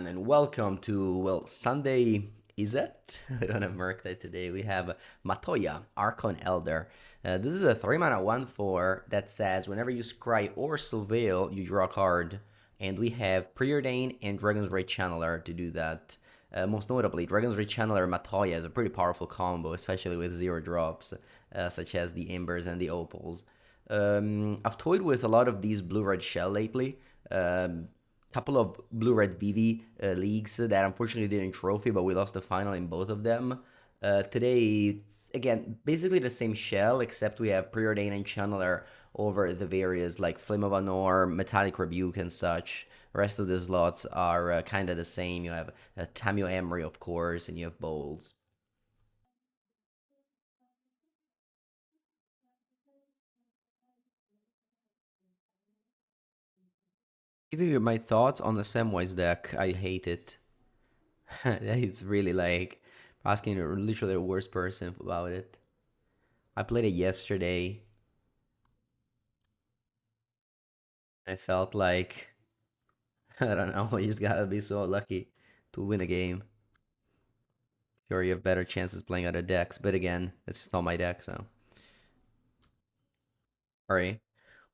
everyone, and welcome to, well, Sunday, is it? I don't have Merc today. We have Matoya, Archon Elder. This is a 3-mana 1/4 that says whenever you scry or surveil, you draw a card. And we have Preordain and Dragon's Ray Channeler to do that. Most notably, Dragon's Ray Channeler Matoya is a pretty powerful combo, especially with 0 drops, such as the Embers and the Opals. I've toyed with a lot of these blue-red shell lately. Couple of blue-red VeEDeo leagues that unfortunately didn't trophy, but we lost the final in both of them. Today, again, basically the same shell, except we have Preordain and Channeler over the various like Flame of Anor, Metallic Rebuke, and such. The rest of the slots are kind of the same. You have Tamio Emery, of course, and you have Bowls. Give you my thoughts on the Samwise deck. I hate it. He's really like asking literally the worst person about it. I played it yesterday. I felt like I don't know. You just gotta be so lucky to win a game. Sure, you have better chances playing other decks, but again, it's just not my deck. So, alright.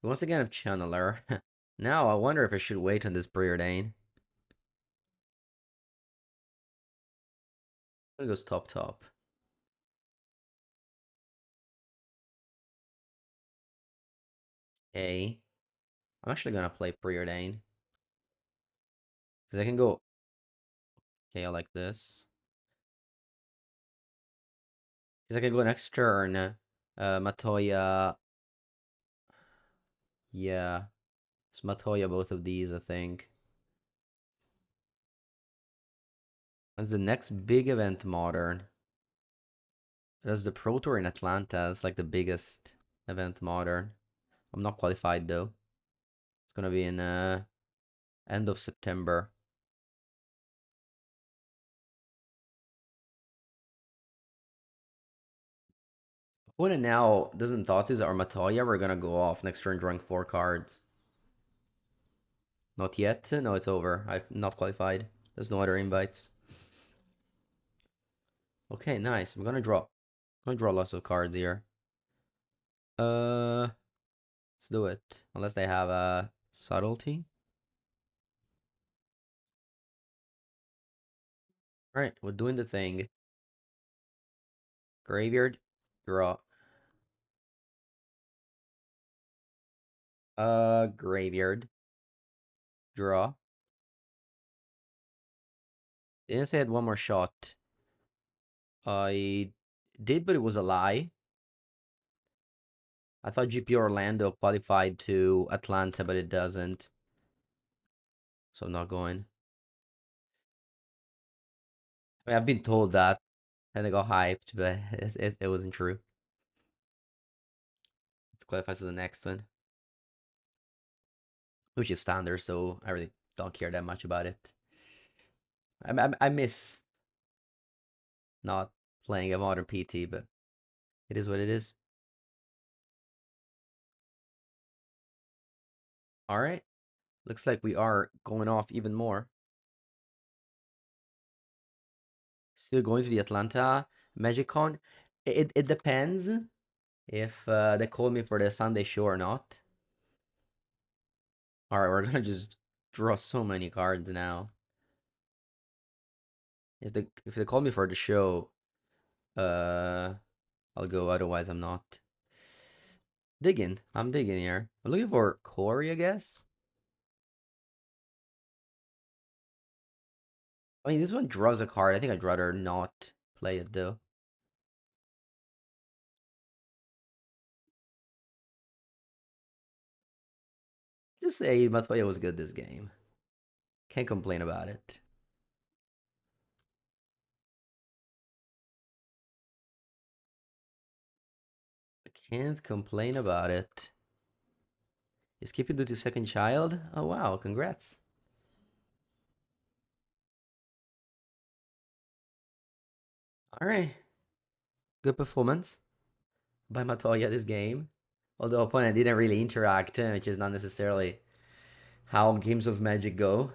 We once again have Channeler. Now I wonder if I should wait on this Preordain. It goes top. Okay. I'm actually gonna play Preordain because I can go. Okay, I like this. Because I can go next turn. Matoya. Yeah. It's Matoya, both of these, I think. That's the next big event, Modern. That's the Pro Tour in Atlanta. It's like the biggest event, Modern. I'm not qualified, though. It's gonna be in end of September. Opponent now doesn't Thoughtseize or Matoya. We're gonna go off next turn, drawing 4 cards. Not yet. No, it's over. I'm not qualified. There's no other invites. Okay, nice. I'm gonna draw. I'm gonna draw lots of cards here. Let's do it. Unless they have a subtlety. All right, we're doing the thing. Graveyard, draw. Graveyard, draw. Didn't say I had one more shot. I did, but it was a lie. I thought GP Orlando qualified to Atlanta, but it doesn't. So I'm not going. I mean, I've been told that, and I got hyped, but it wasn't true. It qualifies to the next one, which is standard, so I really don't care that much about it. I miss not playing a modern PT, but it is what it is. All right. Looks like we are going off even more. Still going to the Atlanta MagicCon. It depends if they call me for the Sunday show or not. All right, we're gonna just draw so many cards now. If they call me for the show, I'll go. Otherwise, I'm not. Digging. I'm digging here. I'm looking for Corey, I guess. I mean, this one draws a card. I think I'd rather not play it though. Just say Matoya was good this game. Can't complain about it. I can't complain about it. Is keeping to the second child? Oh wow, congrats. Alright. Good performance by Matoya this game. Although opponent didn't really interact, which is not necessarily how games of Magic go.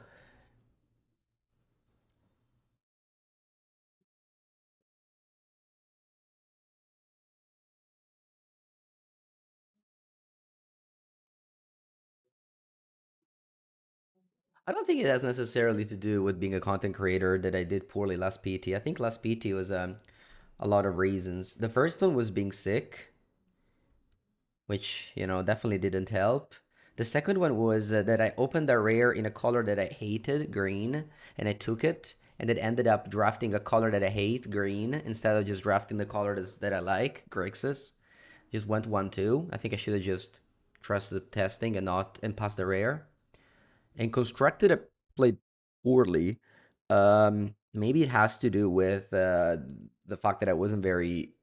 I don't think it has necessarily to do with being a content creator that I did poorly last PT. I think last PT was a lot of reasons. The first one was being sick, which, definitely didn't help. The second one was that I opened a rare in a color that I hated, green, and I took it, and it ended up drafting a color that I hate, green, instead of just drafting the color that I like, Grixis. Just went 1-2. I think I should have just trusted the testing and not and passed the rare. And constructed I played poorly. Maybe it has to do with the fact that I wasn't very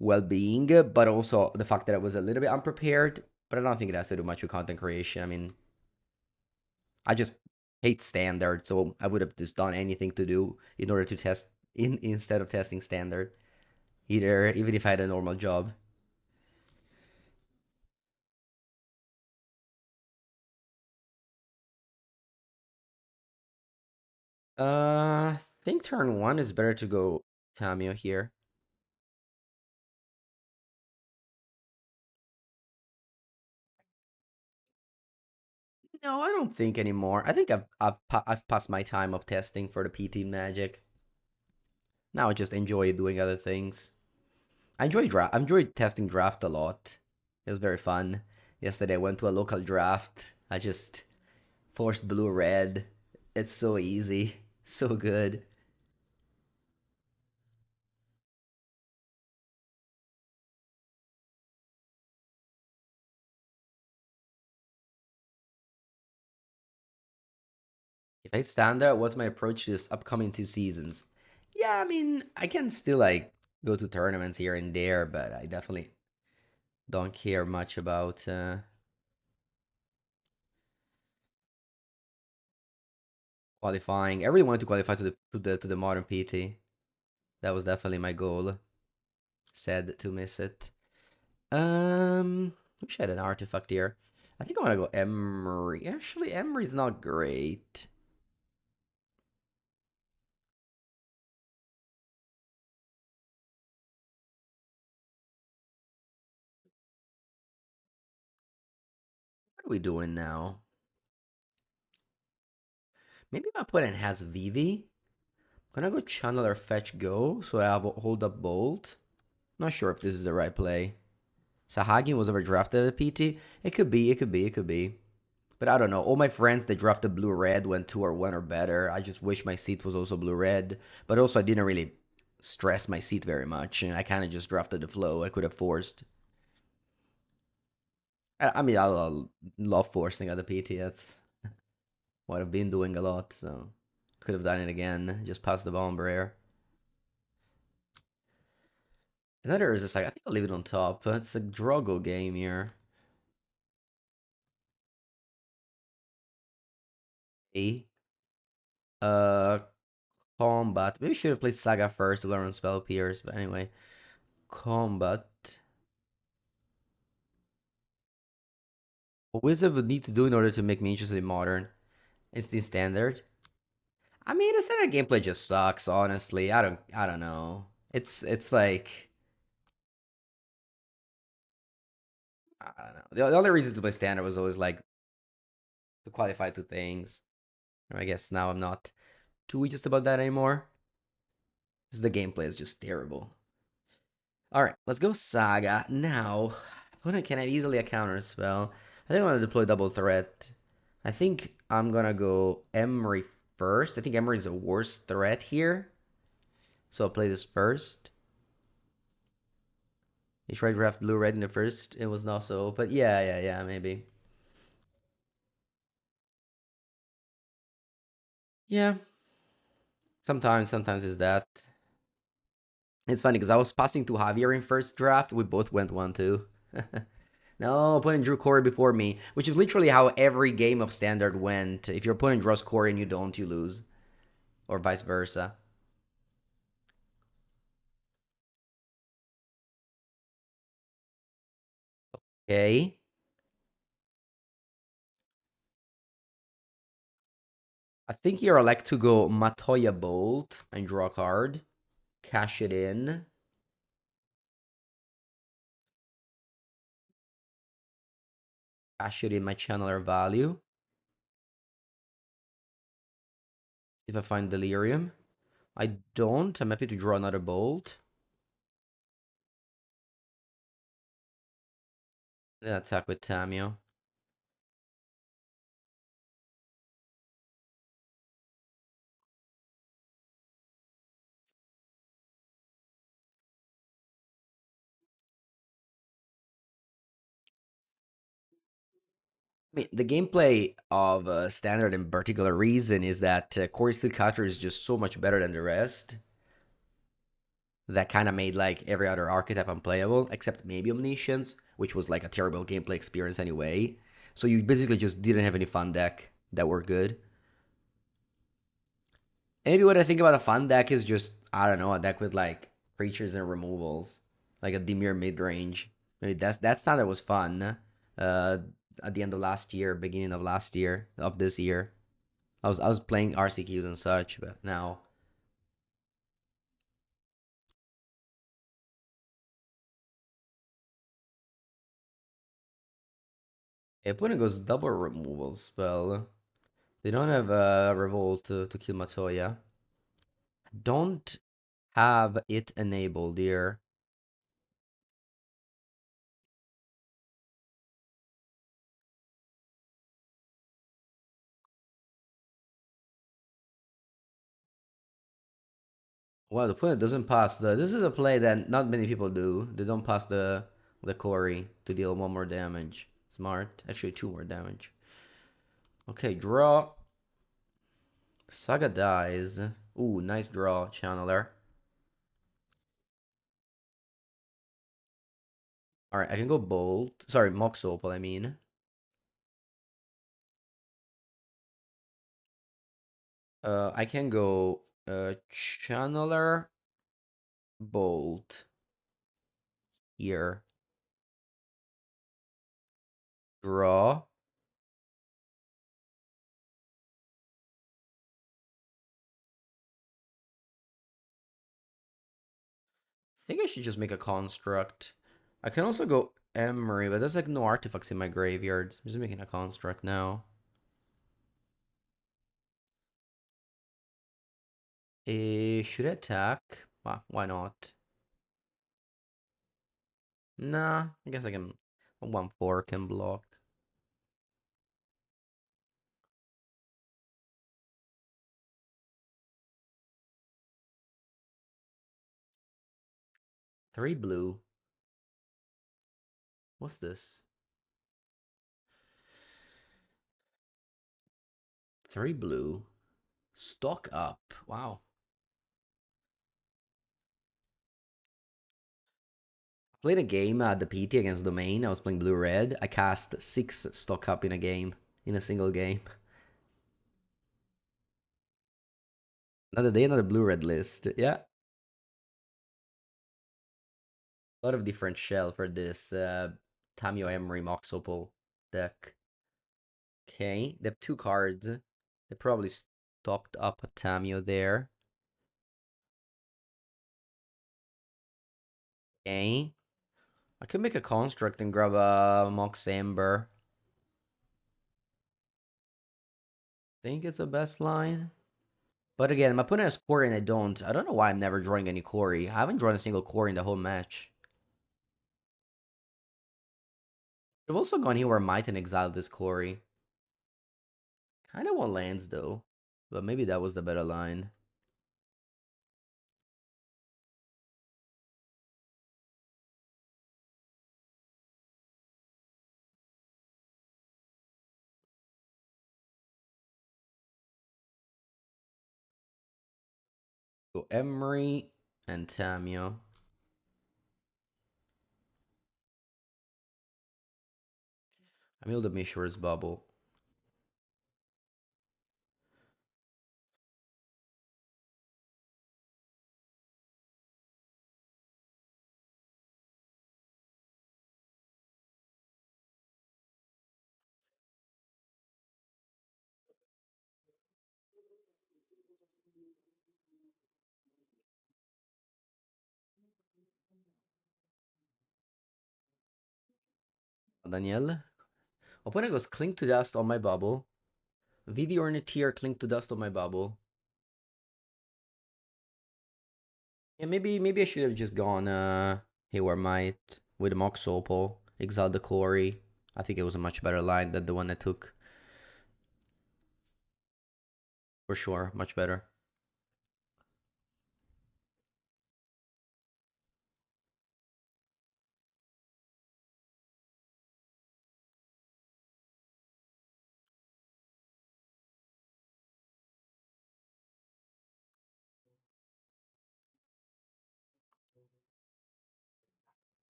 well-being, but also the fact that I was a little bit unprepared. But I don't think it has to do much with content creation. I mean, I just hate standard, so I would have just done anything to do in order to test instead of testing standard. Either even if I had a normal job. I think turn one is better to go Tamio here. No, I don't think anymore. I think I've passed my time of testing for the PT Magic. Now I just enjoy doing other things. I enjoyed testing draft a lot. It was very fun. Yesterday I went to a local draft. I just forced blue red. It's so easy. So good. If I stand there, what's my approach to this upcoming 2 seasons? Yeah, I mean, I can still like go to tournaments here and there, but I definitely don't care much about qualifying. I really wanted to qualify to the modern PT. That was definitely my goal. Sad to miss it. Wish I had an artifact here. I think I want to go Emery. Actually, Emery's not great. What are we doing now? Maybe my opponent has Vivi. Gonna go Channeler Fetch Go, so I have a Hold Up Bolt. Not sure if this is the right play. Sahagin was ever drafted at PT. It could be, it could be, it could be. But I don't know. All my friends that drafted blue red went 2 or 1 or better. I just wish my seat was also blue red. But also, I didn't really stress my seat very much. And I kind of just drafted the flow. I could have forced. I mean, I love forcing at the PT. That's what I've been doing a lot. So could have done it again. Just pass the bomb rare. Another is just like, I think I'll leave it on top. It's a Drogo game here. A. Uh, Combat. Maybe we should have played Saga first to learn on Spell Pierce. But anyway, Combat. What Wizard would need to do in order to make me interested in Modern? Instant Standard. I mean, the standard gameplay just sucks. Honestly, I don't know. It's like I don't know. The only reason to play standard was always like to qualify to things. I guess now I'm not too just about that anymore. Because the gameplay is just terrible. All right, let's go Saga now. Opponent can have easily a counter spell. I think I want to deploy double threat. I think I'm gonna go Emery first. I think Emery is the worst threat here, so I'll play this first. He tried to draft blue red in the first. It was not so, but yeah, maybe. Yeah, sometimes it's that. It's funny because I was passing to Javier in first draft. We both went 1-2. No, opponent drew Cori before me, which is literally how every game of Standard went. If your opponent draws Cori and you don't, you lose. Or vice versa. Okay. I think here I like to go Matoya Bolt and draw a card. Cash it in. Cash it in my channeler value. If I find Delirium. I don't. I'm happy to draw another Bolt. Then attack with Tamio. I mean, the gameplay of Standard in particular reason is that Cori-Steel Cutter is just so much better than the rest. That kind of made like every other archetype unplayable, except maybe Omniscience, which was like a terrible gameplay experience anyway. So you basically just didn't have any fun deck that were good. Maybe what I think about a fun deck is just, I don't know, a deck with like creatures and removals, like a Dimir mid range. Maybe that standard was fun. Uh, at the end of last year, beginning of last year, of this year, I was playing RCQs and such, but now opponent goes double removals. Well, they don't have a revolt to kill Matoya. Don't have it enabled here. Well, the opponent doesn't pass the. This is a play that not many people do. They don't pass the Cori to deal one more damage. Smart. Actually, two more damage. Okay, draw. Saga dies. Ooh, nice draw, Channeler. Alright, I can go Bolt. Sorry, Mox Opal, I mean. I can go Channeler, Bolt here. Draw. I think I should just make a construct. I can also go Emery, but there's like no artifacts in my graveyard. I'm just making a construct now. Should I attack? Why not? Nah, I guess I can. 1/4 can block. Three blue. What's this? Three blue. Stock up. Wow. Played a game at the PT against Domain. I was playing blue red. I cast six stock up in a game, in a single game. Another day, another blue red list. Yeah. A lot of different shell for this Tamio Emery Mox Opal deck. Okay, they have two cards. They probably stocked up a Tamio there. Okay. I could make a construct and grab a Mox Amber. Think it's the best line. But again, my opponent has Cori and I don't. I don't know why I'm never drawing any Cori. I haven't drawn a single Cori in the whole match. I've also gone here where I might and exiled this Cori. Kind of want lands though. But maybe that was the better line. Go Emery and Tamio. I'm able to Mishra's Bubble. Daniel. Opponent goes Cling to Dust on my bubble. Vivi or Natir Cling to Dust on my bubble. Yeah, maybe I should have just gone Hayward Might with Mox Opal, Exile the Cori. I think it was a much better line than the one I took. For sure, much better.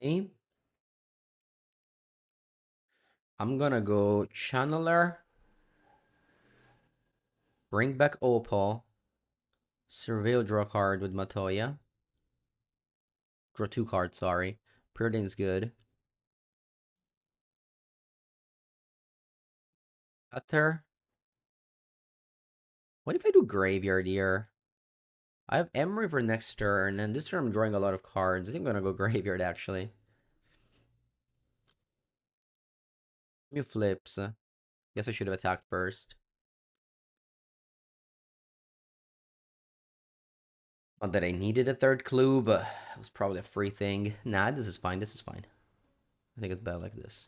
Okay. I'm gonna go Channeler, bring back Opal, Surveil, draw a card with Matoya. Draw two cards, sorry. Preordain's good. Cutter. What if I do Graveyard here? I have M River next turn, and this turn I'm drawing a lot of cards. I think I'm gonna go Graveyard, actually. New flips. Guess I should have attacked first. Not that I needed a third clue, but it was probably a free thing. Nah, this is fine. This is fine. I think it's better like this.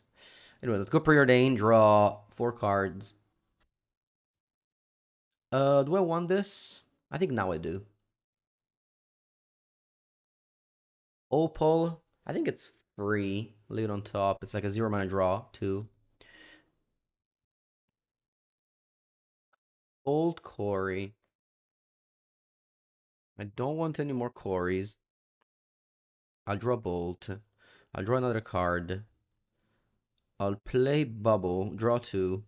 Anyway, let's go Preordain. Draw four cards. Do I want this? I think now I do. Opal. I think it's free. Leave it on top. It's like a 0 mana draw, too. Old Cori. I don't want any more Cories. I'll draw Bolt. I'll draw another card. I'll play Bubble. Draw two.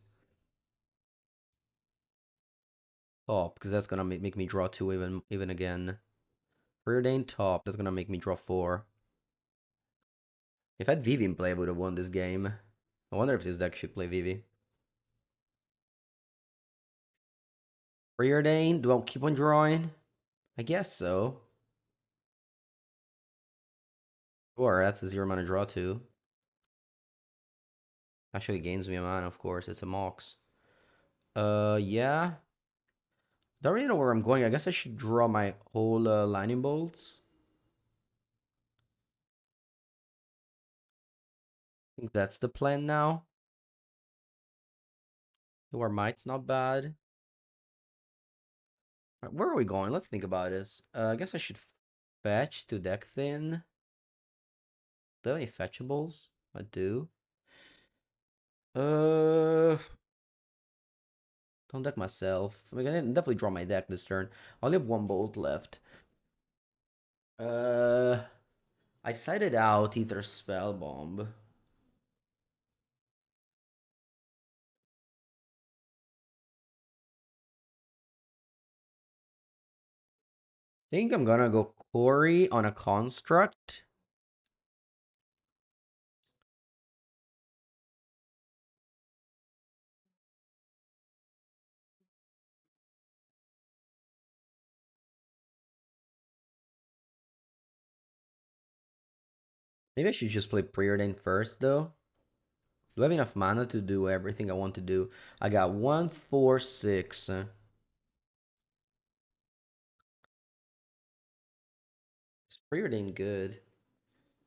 Top, because that's gonna make me draw two even again. Preordain top. That's gonna make me draw four. If I had Vivi in play, I would have won this game. I wonder if this deck should play Vivi. Preordain. Do I keep on drawing? I guess so. Or that's a 0 mana draw too. Actually gains me a mana, of course. It's a Mox. Yeah. Don't really know where I'm going. I guess I should draw my whole lightning bolts. I think that's the plan now. UR Might's not bad. Right, where are we going? Let's think about this. I guess I should fetch to deck thin. Do I have any fetchables? I do. Uh, don't deck myself. I mean, I can definitely draw my deck this turn. I only have one bolt left. Uh, I cited out Ether Spellbomb. Think I'm gonna go Cori on a construct. Maybe I should just play Preordain first, though. Do I have enough mana to do everything I want to do? I got 1, 4, 6. It's Preordain good.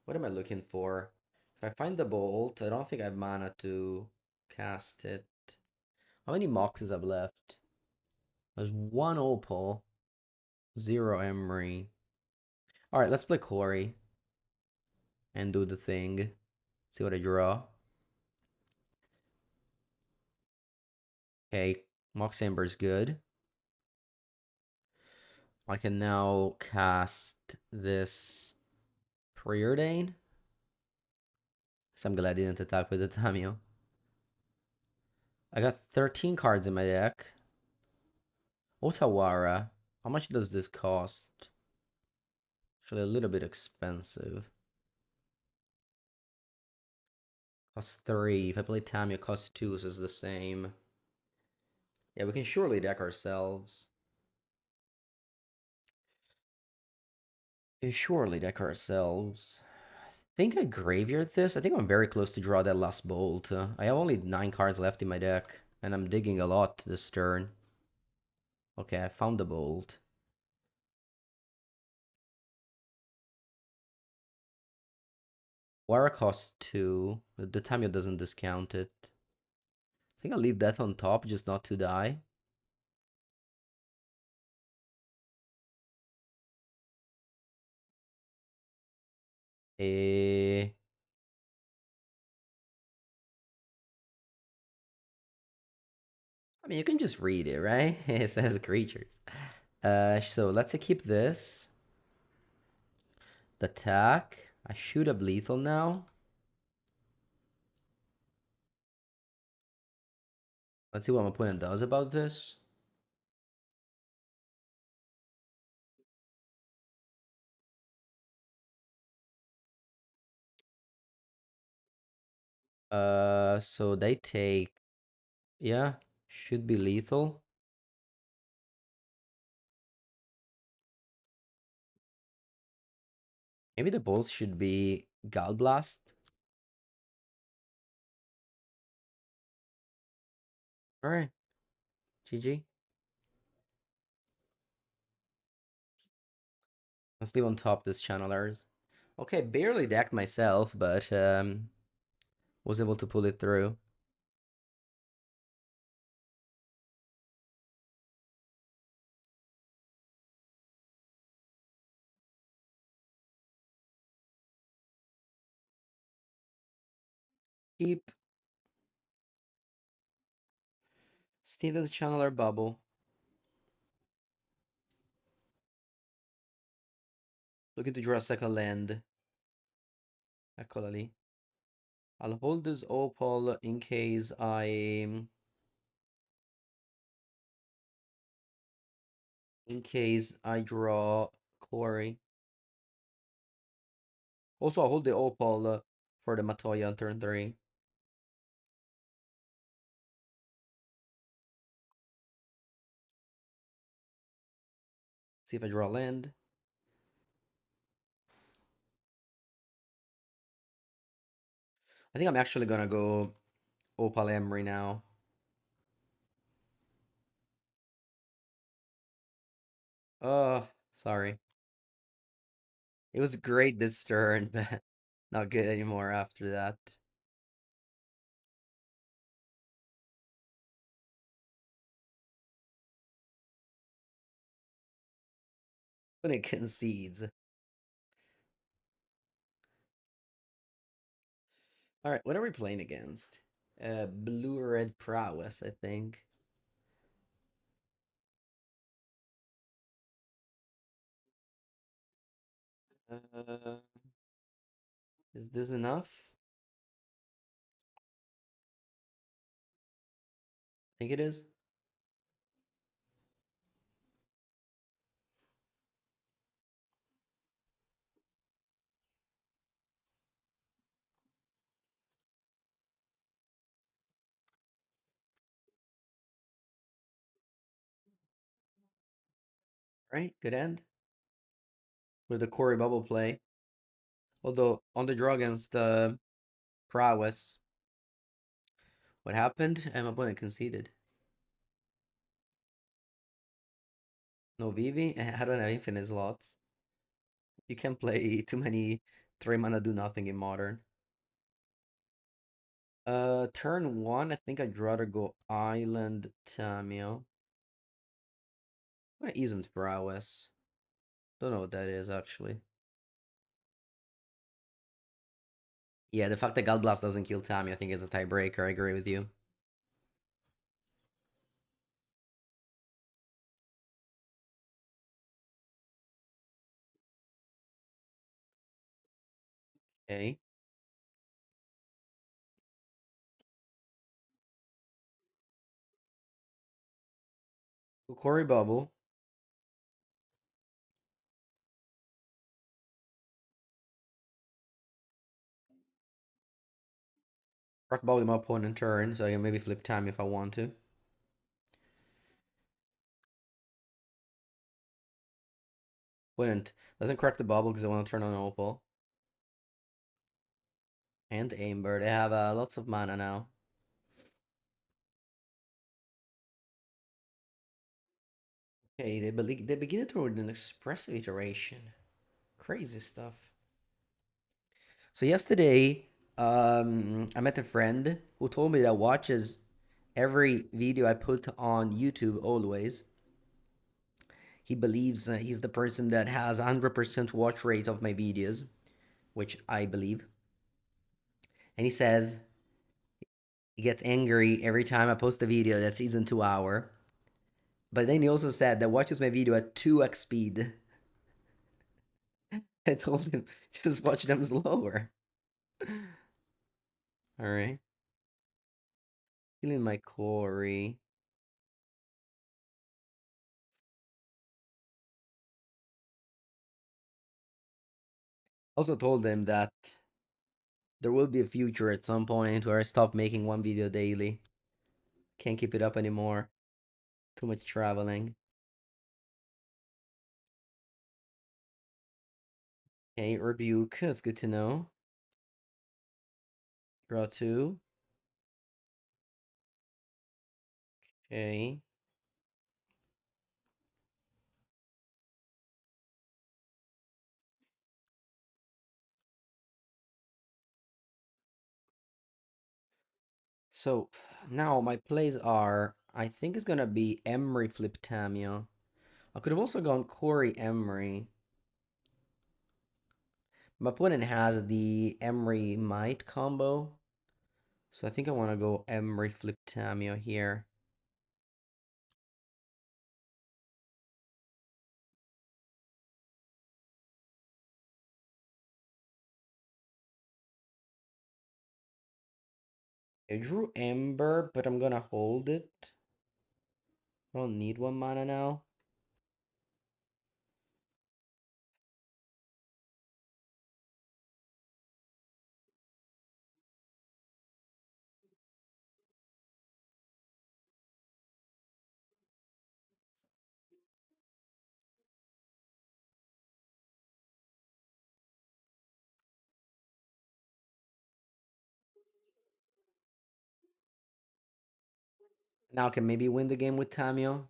What am I looking for? If I find the bolt, I don't think I have mana to cast it. How many Moxes I've left? There's one Opal, 0 Emery. Alright, let's play Cori and do the thing. See what I draw. Okay, Mox Amber's good. I can now cast this Preordain. So I'm glad I didn't attack with the Tamio. I got 13 cards in my deck. Otawara. How much does this cost? Actually, a little bit expensive. Costs 3. If I play Tamio, it costs 2, so it's the same. Yeah, we can surely deck ourselves. We can surely deck ourselves. I think I graveyard this. I think I'm very close to draw that last bolt. I have only 9 cards left in my deck, and I'm digging a lot this turn. Okay, I found the bolt. Wire costs 2. The Tamio doesn't discount it. I think I'll leave that on top, just not to die. Eh, I mean, you can just read it, right? It says creatures. So let's keep this. The attack. I shoot up lethal now. Let's see what my opponent does about this. So they take, yeah, should be lethal. Maybe the bolts should be Gallblast. All right, GG. Let's leave on top this channelers. Okay, barely decked myself, but was able to pull it through. Keep Steven's channeler bubble. Looking to draw a second land. Eccola. I'll hold this opal in case I draw Cori. Also, I'll hold the opal for the Matoya on turn 3. See if I draw land. I think I'm actually gonna go Opal Emery now. Sorry. It was great this turn, but not good anymore after that. When it concedes. Alright, what are we playing against? Blue-red prowess, I think. Uh, is this enough? I think it is. Right, good end. With the Corey bubble play. Although, on the draw against prowess, what happened? My opponent conceded. No Vivi? I don't have infinite slots. You can't play too many 3 mana do nothing in modern. Turn 1, I think I'd rather go Island Tamio. What isn't prowess? Don't know what that is actually. Yeah, the fact that Gallblast doesn't kill Tamio, I think is a tiebreaker. I agree with you. Okay. Corey Bubble. Rock Bubble my opponent turn, so I can maybe flip Tamio if I want to. Wouldn't. Doesn't crack the bubble because I want to turn on Opal. And Amber. They have lots of mana now. Okay, they begin it with an expressive iteration. Crazy stuff. So yesterday, I met a friend who told me that watches every video I put on YouTube always. He believes he's the person that has 100% watch rate of my videos, which I believe. And he says he gets angry every time I post a video that's isn't 2 hour. But then he also said that watches my video at 2x speed. I told him just watch them slower. All right. Feeling my Cori. Also told him that there will be a future at some point where I stop making one video daily. Can't keep it up anymore. Too much traveling. Okay, rebuke. That's good to know. Draw two. Okay. So now my plays are, I think it's gonna be Emery flip Tamio. I could have also gone Corey Emery. My opponent has the Emery Might combo. So I think I want to go Emery flip Tamio here. I drew Ember, but I'm gonna hold it. I don't need 1 mana now. Now I can maybe win the game with Tamio.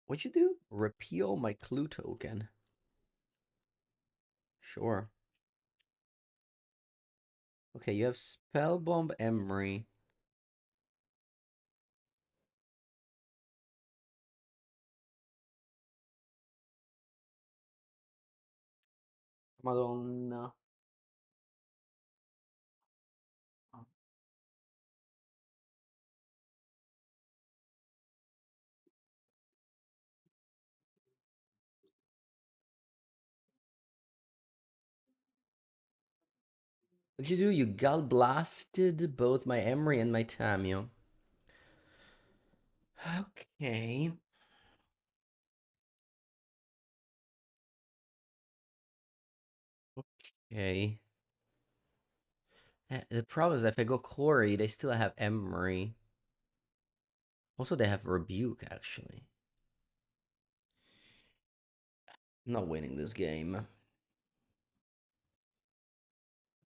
What'd you do? Repeal my clue token. Sure. Okay, you have Spellbomb Emery. Madonna. What'd you do? You Gal blasted both my Emery and my Tamio. Okay. Okay. The problem is if I go Corey, they still have Emery. Also, they have Rebuke, actually. I'm not winning this game.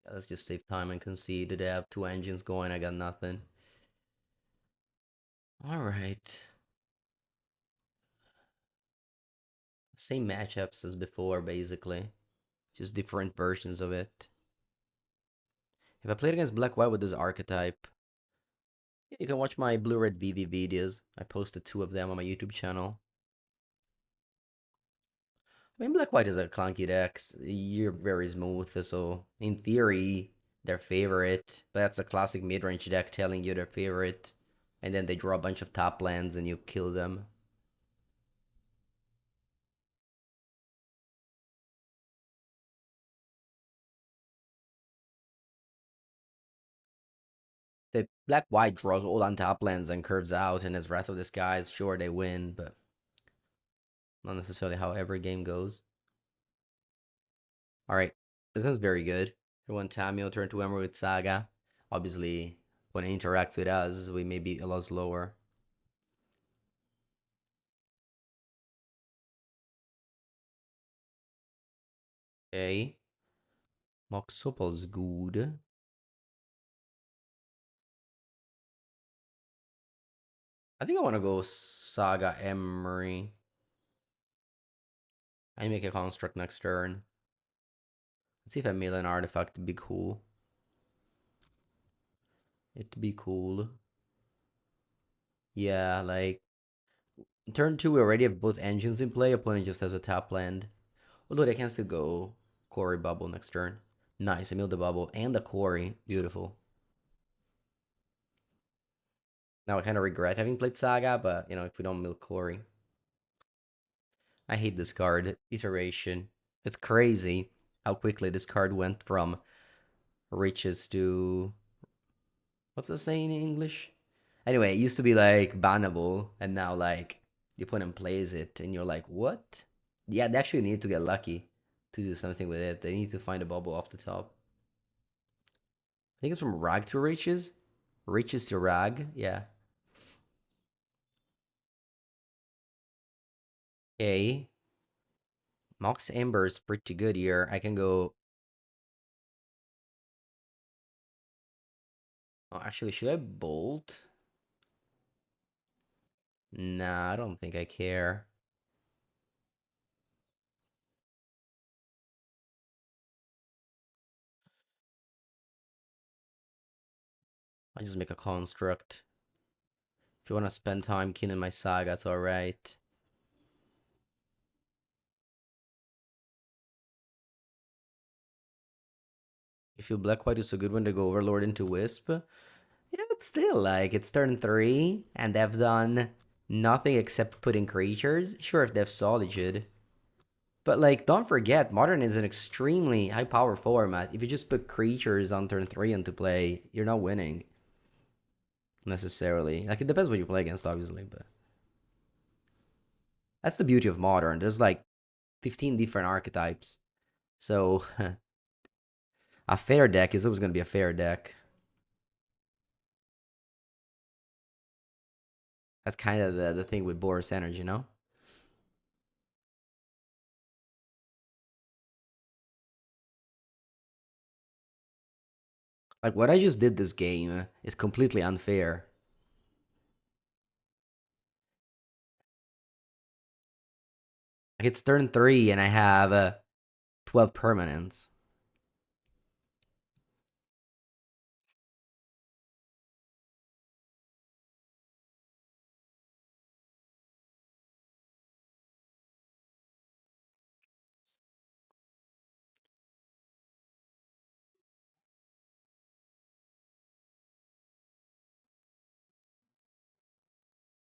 Yeah, let's just save time and concede. They have two engines going. I got nothing. All right. Same matchups as before, basically. Just different versions of it. If I played against Black White with this archetype, yeah, you can watch my blue-red VV videos. I posted 2 of them on my YouTube channel. I mean, Black White is a clunky deck. You're very smooth, so in theory, their favorite. But that's a classic mid-range deck telling you their favorite. And then they draw a bunch of top lands and you kill them. The Black White draws all on top lands and curves out, and as Wrath of the Skies, sure, they win, but not necessarily how every game goes. Alright, this is very good. Everyone, Tamio turn to Emerald Saga. Obviously, when it interacts with us, we may be a lot slower. Okay. Mox Opal's good. I think I want to go Saga Emery. I make a construct next turn. Let's see if I mill an artifact. It'd be cool. It'd be cool. Yeah, like turn 2 we already have both engines in play. Opponent just has a tap land. Although they can still go Cori bubble next turn. Nice, I milled the bubble and the Cori. Beautiful. Now I kind of regret having played Saga, but you know, if we don't mill Cori. I hate this card. Iteration. It's crazy how quickly this card went from riches to what's the saying in English? Anyway, it used to be like bannable, and now like the opponent plays it, and you're like, what? Yeah, they actually need to get lucky to do something with it. They need to find a bubble off the top. I think it's from rag to riches, riches to rag. Yeah. Okay. Mox Ember is pretty good here. I can go. Oh, actually, should I bolt? Nah, I don't think I care. I just make a construct. If you want to spend time killing my saga, it's alright. If you black white is a good one to go overlord into wisp. Yeah, but still, like, it's turn 3, and they've done nothing except putting creatures. Sure, if they have solitude. But, like, don't forget, Modern is an extremely high power format. If you just put creatures on turn 3 into play, you're not winning. Necessarily. Like, it depends what you play against, obviously, but that's the beauty of Modern. There's, like, 15 different archetypes. So, a fair deck is always going to be a fair deck. That's kind of the thing with Boris Energy, you know? Like, what I just did this game is completely unfair. Like, it's turn 3 and I have 12 permanents.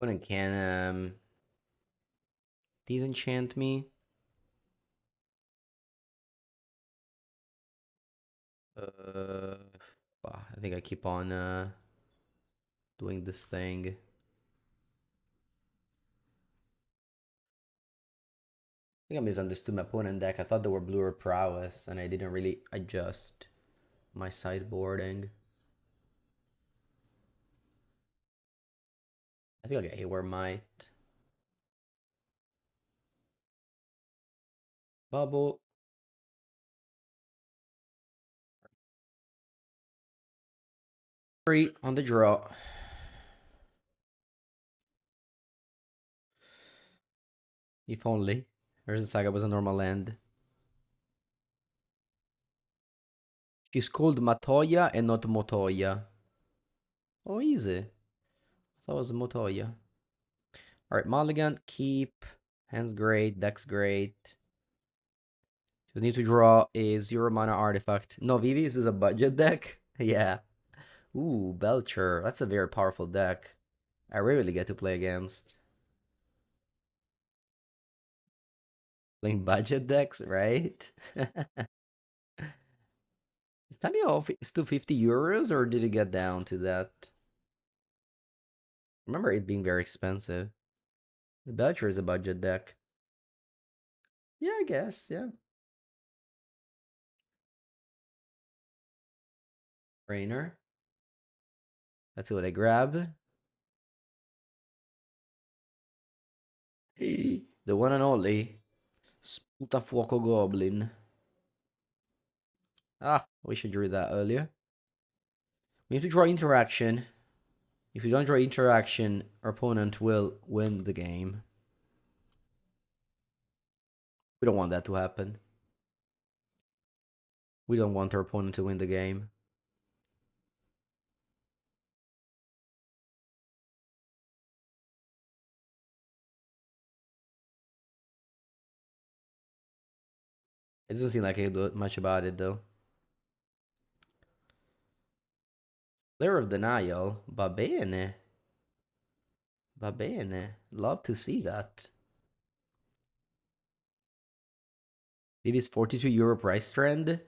Opponent can disenchant me. Uh, I think I keep on doing this thing. I think I misunderstood my opponent deck. I thought they were bluer prowess, and I didn't really adjust my sideboarding. I think I'll get AWR Might. Bubble. 3 on the draw. If only. There's a Saga was a normal land. She's called Matoya and not Motoya. Oh, easy. I thought it was Motoya. Alright, Mulligan, keep. Hands great, deck's great. Just need to draw a 0 mana artifact. No, Vivi's is a budget deck? Yeah. Ooh, Belcher. That's a very powerful deck. I rarely get to play against. Playing budget decks, right? Is Tamio still 50 euros or did it get down to that? Remember it being very expensive. The Belcher is a budget deck. Yeah, I guess, yeah. Rainer. Let's see what I grab. The one and only Sputafuoco Goblin. Ah, we should drew that earlier. We need to draw interaction. If you don't draw interaction, our opponent will win the game. We don't want that to happen. We don't want our opponent to win the game. It doesn't seem like I can do much about it, though. Flare of Denial. Va bene. Va bene. Love to see that. Maybe it's 42 euro price trend.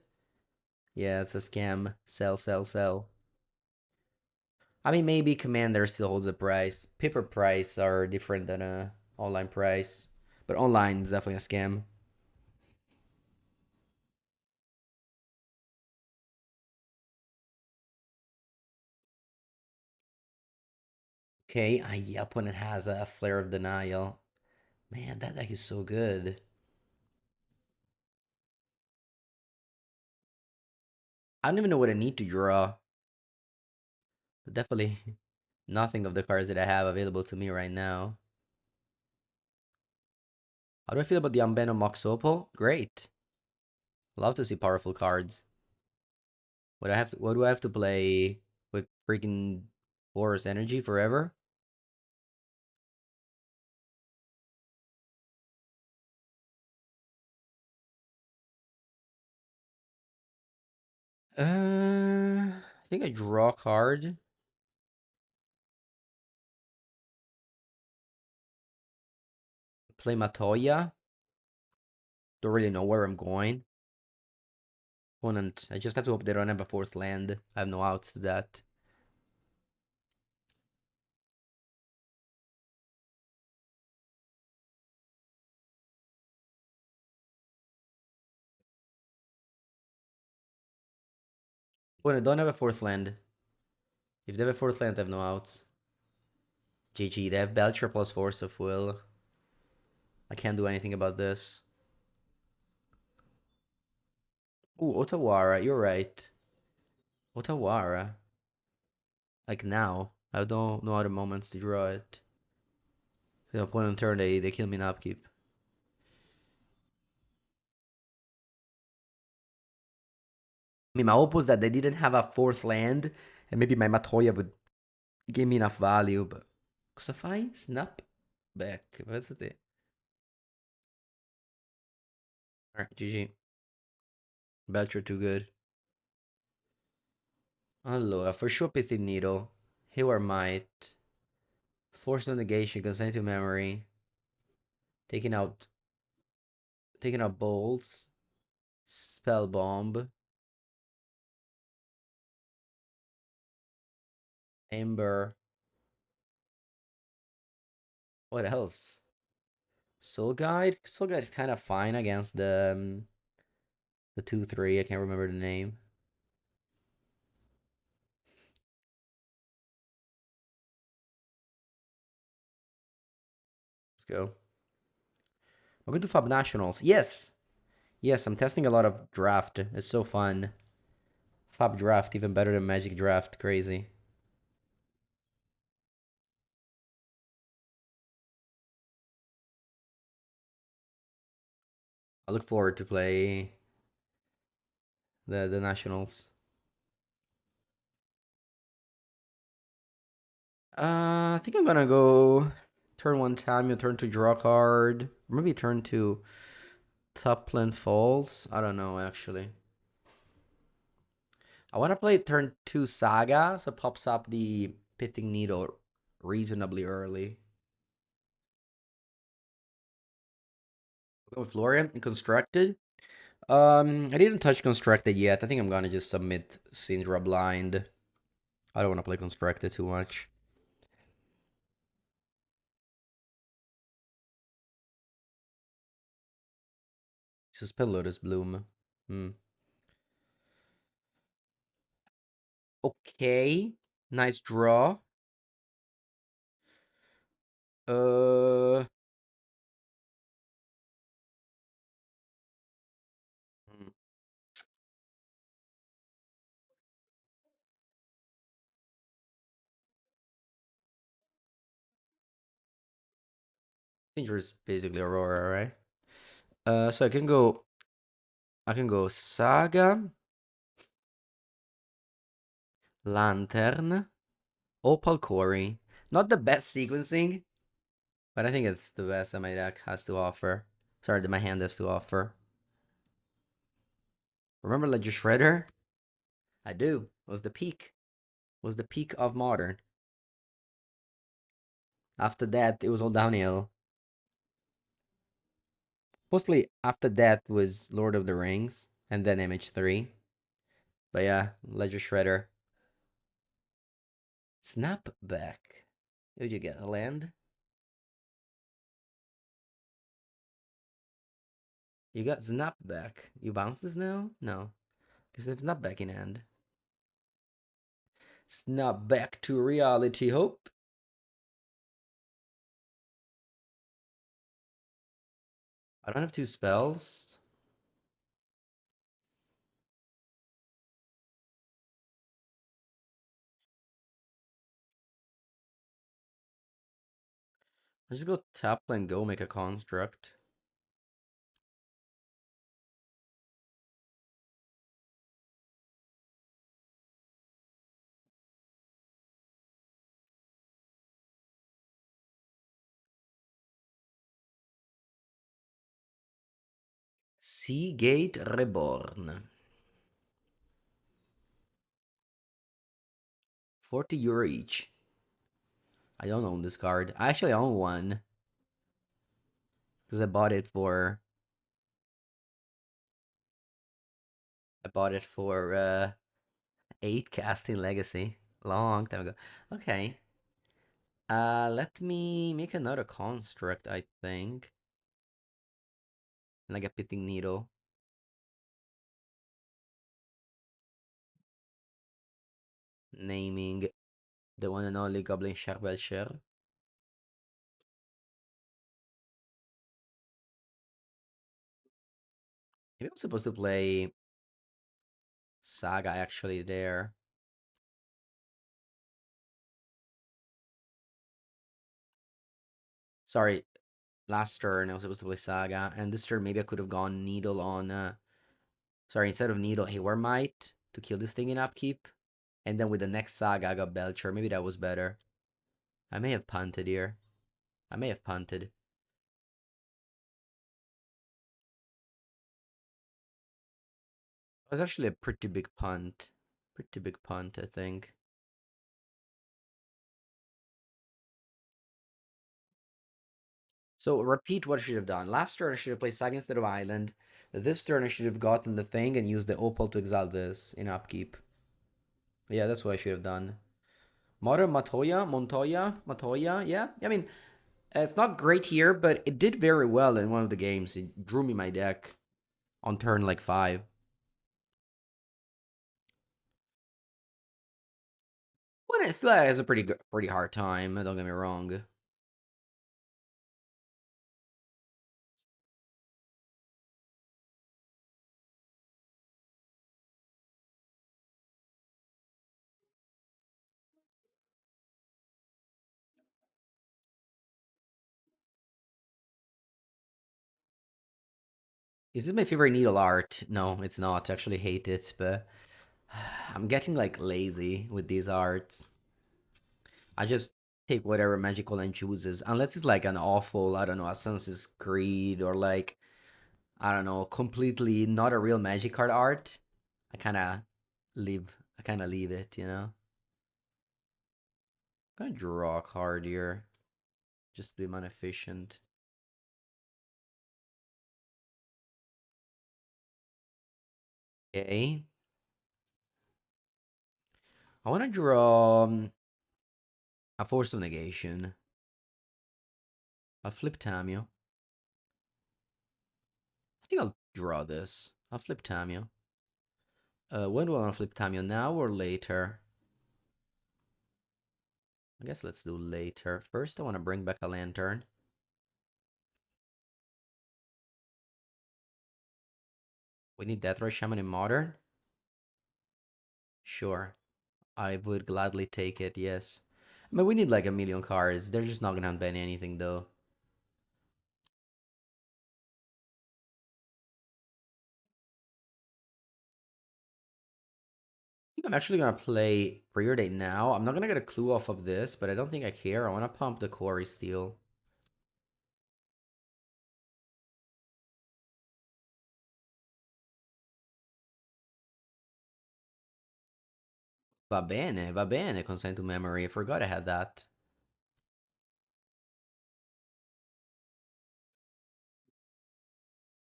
Yeah, it's a scam. Sell, sell, sell. I mean, maybe Commander still holds a price. Paper price are different than a online price. But online is definitely a scam. Okay, yeah, opponent has a Flare of Denial. Man, that deck is so good. I don't even know what I need to draw. But definitely nothing of the cards that I have available to me right now. How do I feel about the Ambeno Mox Opal? Great. Love to see powerful cards. What do I have to play with freaking Forest Energy forever? I think I draw a card. Play Matoya. Don't really know where I'm going. Opponent. I just have to hope they don't have a fourth land. I have no outs to that. Opponent don't have a fourth land. If they have a fourth land, I have no outs. GG. They have Belcher plus Force of Will. I can't do anything about this. Ooh, Otawara. You're right. Otawara. Like now. I don't know other moments to draw it. The opponent turn, they kill me in upkeep. I mean, my hope was that they didn't have a fourth land, and maybe my Matoya would give me enough value, but... Cosa fai? Snap back. Pensate. Alright, GG. Belcher too good. Allora, for sure Pithing Needle. Heal Might. Force of Negation, Consent to Memory. Taking out... Taking out Bolts. Spell Bomb. Ember. What else? Soul Guide? Soul Guide is kind of fine against the 2-3. I can't remember the name. Let's go. We're going to Fab Nationals. Yes. Yes, I'm testing a lot of draft. It's so fun. Fab draft, even better than Magic draft. Crazy. I look forward to play the Nationals. I think I'm gonna go turn one time, you turn to draw card. Or maybe turn to Tupland Falls. I don't know actually. I wanna play turn two Saga, so it pops up the Pithing Needle reasonably early. Go with Florian and Constructed. I didn't touch Constructed yet. I think I'm gonna just submit Syndra blind. I don't wanna play Constructed too much. Suspend Lotus Bloom. Hmm. Okay. Nice draw. Uh. hmm. Dangerous basically Aurora, right? So I can go Saga, Lantern, Opal Cori. Not the best sequencing, but I think it's the best that my deck has to offer. Sorry, that my hand has to offer. Remember Ledger Shredder? I do. It was the peak. It was the peak of Modern. After that, it was all downhill. Mostly after that was Lord of the Rings, and then MH3. But yeah, Ledger Shredder. Snapback. Did you get a land? You got Snapback. You bounce this now? No. Because it's Snapback in hand. Snapback to reality, hope. I don't have two spells. I just go tap and go make a construct. Seagate Reborn. 40 € each. I don't own this card. I actually own one. Because I bought it for 8 casting legacy. Long time ago. Okay. Let me make another construct, I think. Like a pitting needle. Naming the one and only Goblin Shark Belcher. Maybe I'm supposed to play Saga actually there. Sorry, last turn I was supposed to play Saga, and this turn maybe I could have gone Needle on. Sorry, instead of Needle, Hayward Might to kill this thing in upkeep, and then with the next Saga I got Belcher. Maybe that was better. I may have punted here. I may have punted. It was actually a pretty big punt. Pretty big punt, I think. So repeat what I should have done. Last turn I should have played Saga instead of Island. This turn I should have gotten the thing and used the Opal to exile this in upkeep. Yeah, that's what I should have done. Matoya. Yeah, I mean, it's not great here, but it did very well in one of the games. It drew me my deck on turn like 5. When it still has a pretty hard time. Don't get me wrong. Is this my favorite needle art? No, it's not. I actually hate it, but I'm getting like lazy with these arts. I just take whatever magical line chooses, unless it's like an awful, I don't know, Assassin's Creed or like, I don't know, completely not a real magic card art. I kind of I kind of leave it, you know? I'm gonna draw a card here, just to be more efficient. Okay. I want to draw a Force of Negation. I'll flip Tamio. I think I'll draw this. I'll flip Tamio. When do I want to flip Tamio? Now or later? I guess let's do later. First, I want to bring back a lantern. We need Deathray Shaman in Modern? Sure. I would gladly take it, yes. I mean, we need like a million cards. They're just not gonna ban anything, though. think I'm actually gonna play Preordain now. I'm not gonna get a clue off of this, but I don't think I care. I wanna pump the Cori-steel. Va bene, consent to memory. I forgot I had that.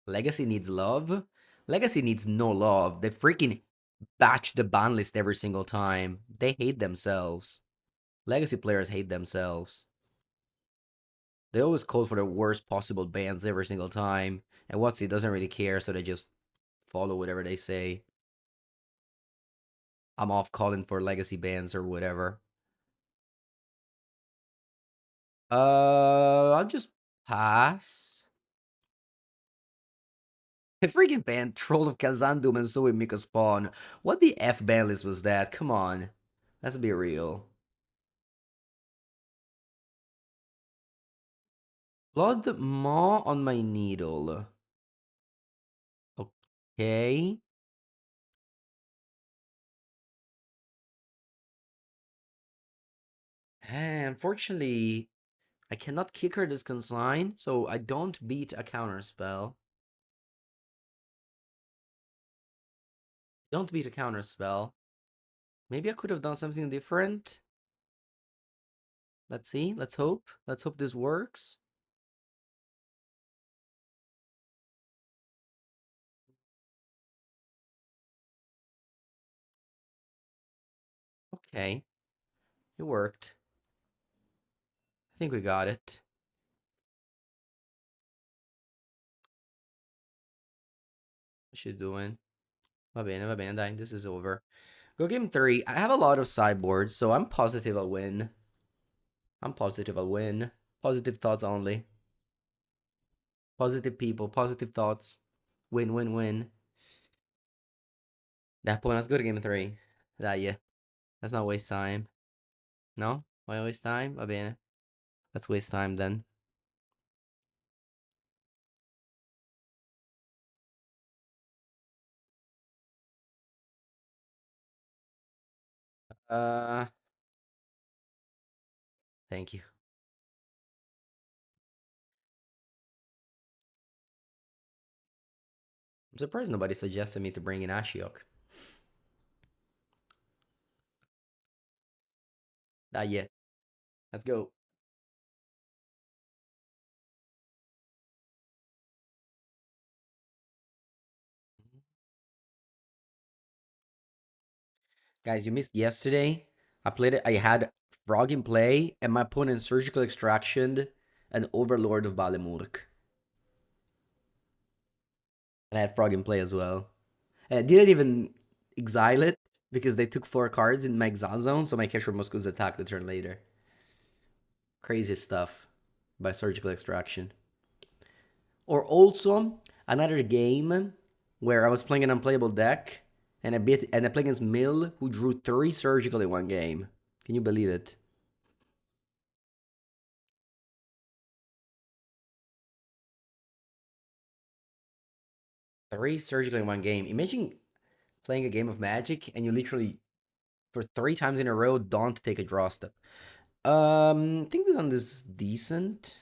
Legacy needs love. Legacy needs no love. They freaking batch the ban list every single time. They hate themselves. Legacy players hate themselves. They always call for the worst possible bans every single time. And Watsy doesn't really care, so they just follow whatever they say. I'm off calling for legacy bans or whatever. I'll just pass. I freaking banned Troll of Kazandum and so Mika Spawn. What the F ban list was that? Come on. Let's be real. Blood Maw on my needle. Okay. Unfortunately, I cannot kick her this consign, so I don't beat a counter spell. Don't beat a counter spell. Maybe I could have done something different. Let's see. Let's hope. Let's hope this works. Okay. It worked. I think we got it. What's she doing? Va bene, dai. This is over. Go game 3. I have a lot of sideboards, so I'm positive I'll win. I'm positive I'll win. Positive thoughts only. Positive people, positive thoughts. Win, win, win. That point, let's go to game 3. That, yeah. Let's not waste time. No? Why waste time? Va bene. Let's waste time then. Uh, Thank you. I'm surprised nobody suggested me to bring in Ashiok. That, yeah. Let's go. Guys, you missed yesterday. I played it. I had Frog in play, and my opponent surgical extraction an Overlord of Balemurk. And I had Frog in play as well. And I didn't even exile it because they took 4 cards in my exile zone, so my Kesher Muscles attacked the turn later. Crazy stuff by surgical extraction. Or also another game where I was playing an unplayable deck and I played against Mill who drew 3 surgical in one game. Can you believe it? 3 surgical in one game. Imagine playing a game of Magic and you literally for 3 times in a row don't take a draw step. I think this one is decent.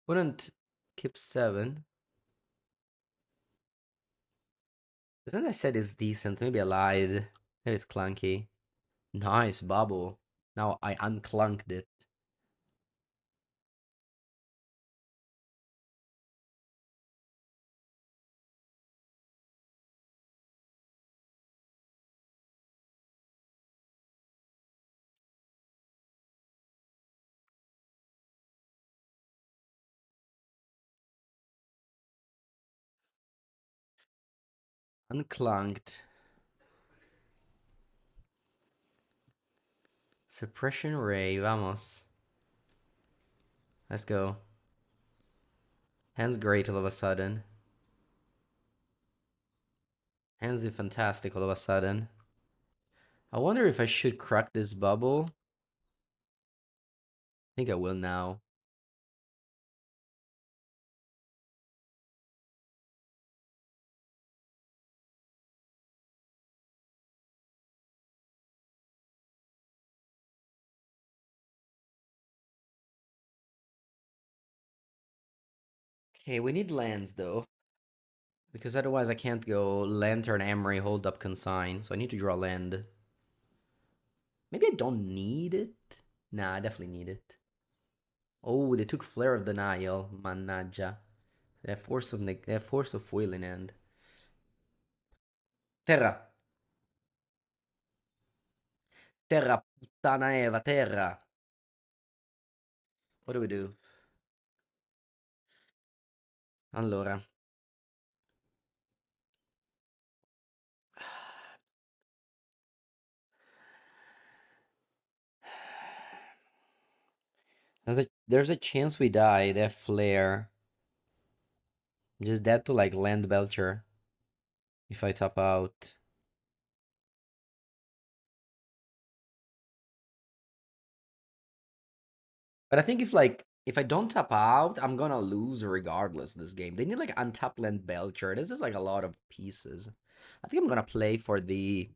Wouldn't keep 7. Then I said it's decent. Maybe I lied. Maybe it's clunky. Nice bubble. Now I unclunked it. Unclunked. Suppression Ray. Vamos. Let's go. Hand's great all of a sudden. Hands is fantastic all of a sudden. I wonder if I should crack this bubble. I think I will now. Okay, we need lands though, because otherwise I can't go Lantern, Emery, hold up, consign. So I need to draw land. Maybe I don't need it. Nah, I definitely need it. Oh, they took Flare of Denial, Mannaggia. They have Force of Will in hand. Terra. Terra, puttana Eva, terra. What do we do? Allora. There's a chance we die. They have Flare. I'm just dead to like land Belcher if I top out. But I think if I don't tap out, I'm gonna lose regardless this game. They need like untap land Belcher. This is like a lot of pieces. I think I'm gonna play for the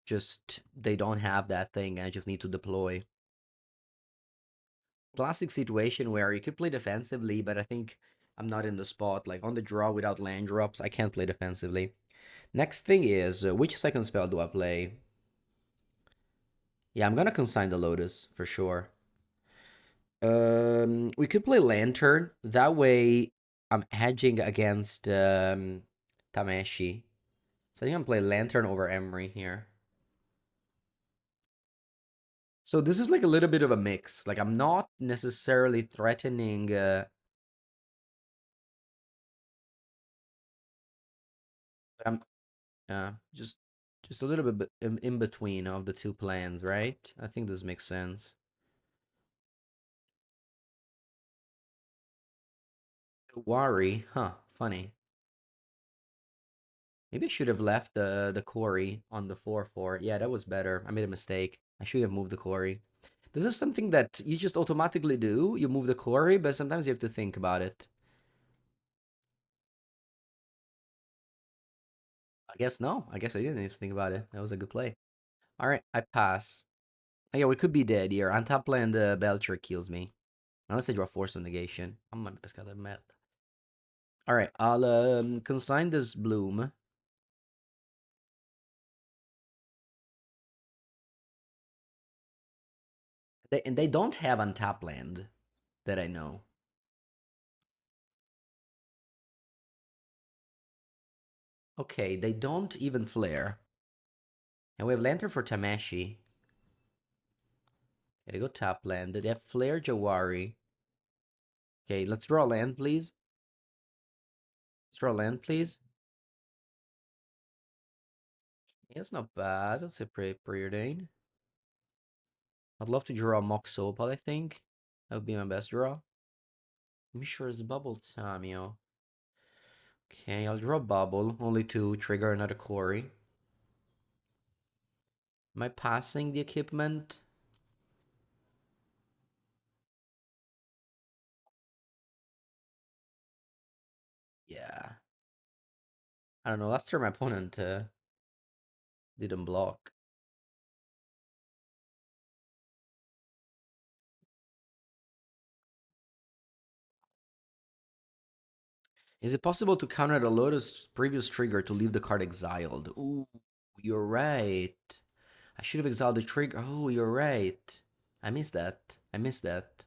just they don't have that thing. I just need to deploy. Classic situation where you could play defensively, but I think I'm not in the spot. Like on the draw without land drops, I can't play defensively. Next thing is which second spell do I play? Yeah, I'm gonna consign the Lotus for sure. We could play Lantern. That way, I'm hedging against Tameshi. So I think I'm play Lantern over Emery here. So this is like a little bit of a mix. Like I'm not necessarily threatening. I'm just a little bit in between of the two plans, right? I think this makes sense. Worry, huh? Funny. Maybe I should have left the Cori on the 4/4. Yeah, that was better. I made a mistake. I should have moved the Cori. This is something that you just automatically do. You move the Cori, but sometimes you have to think about it. I guess no. I guess I didn't need to think about it. That was a good play. All right, I pass. Oh, yeah, we could be dead here. On top land, Belcher kills me. Unless I draw Force of Negation. I'm gonna pescare merda. All right, I'll consign this Bloom. And they don't have on top land that I know. Okay, they don't even flare. And we have Lantern for Tamashi. Okay, they go top land. They have Flare Jawari. Okay, let's draw land, please. Let's draw land, please. Yeah, it's not bad. That's a pretty preordained. I'd love to draw Mox Opal, I think. That would be my best draw. I'm sure it's bubble time, yo. Okay, I'll draw Bubble, only to trigger another Cori. Am I passing the equipment? Yeah. I don't know. Last turn my opponent didn't block. Is it possible to counter the Lotus previous trigger to leave the card exiled? Ooh, you're right. I should have exiled the trigger. Oh, you're right. I missed that. I missed that.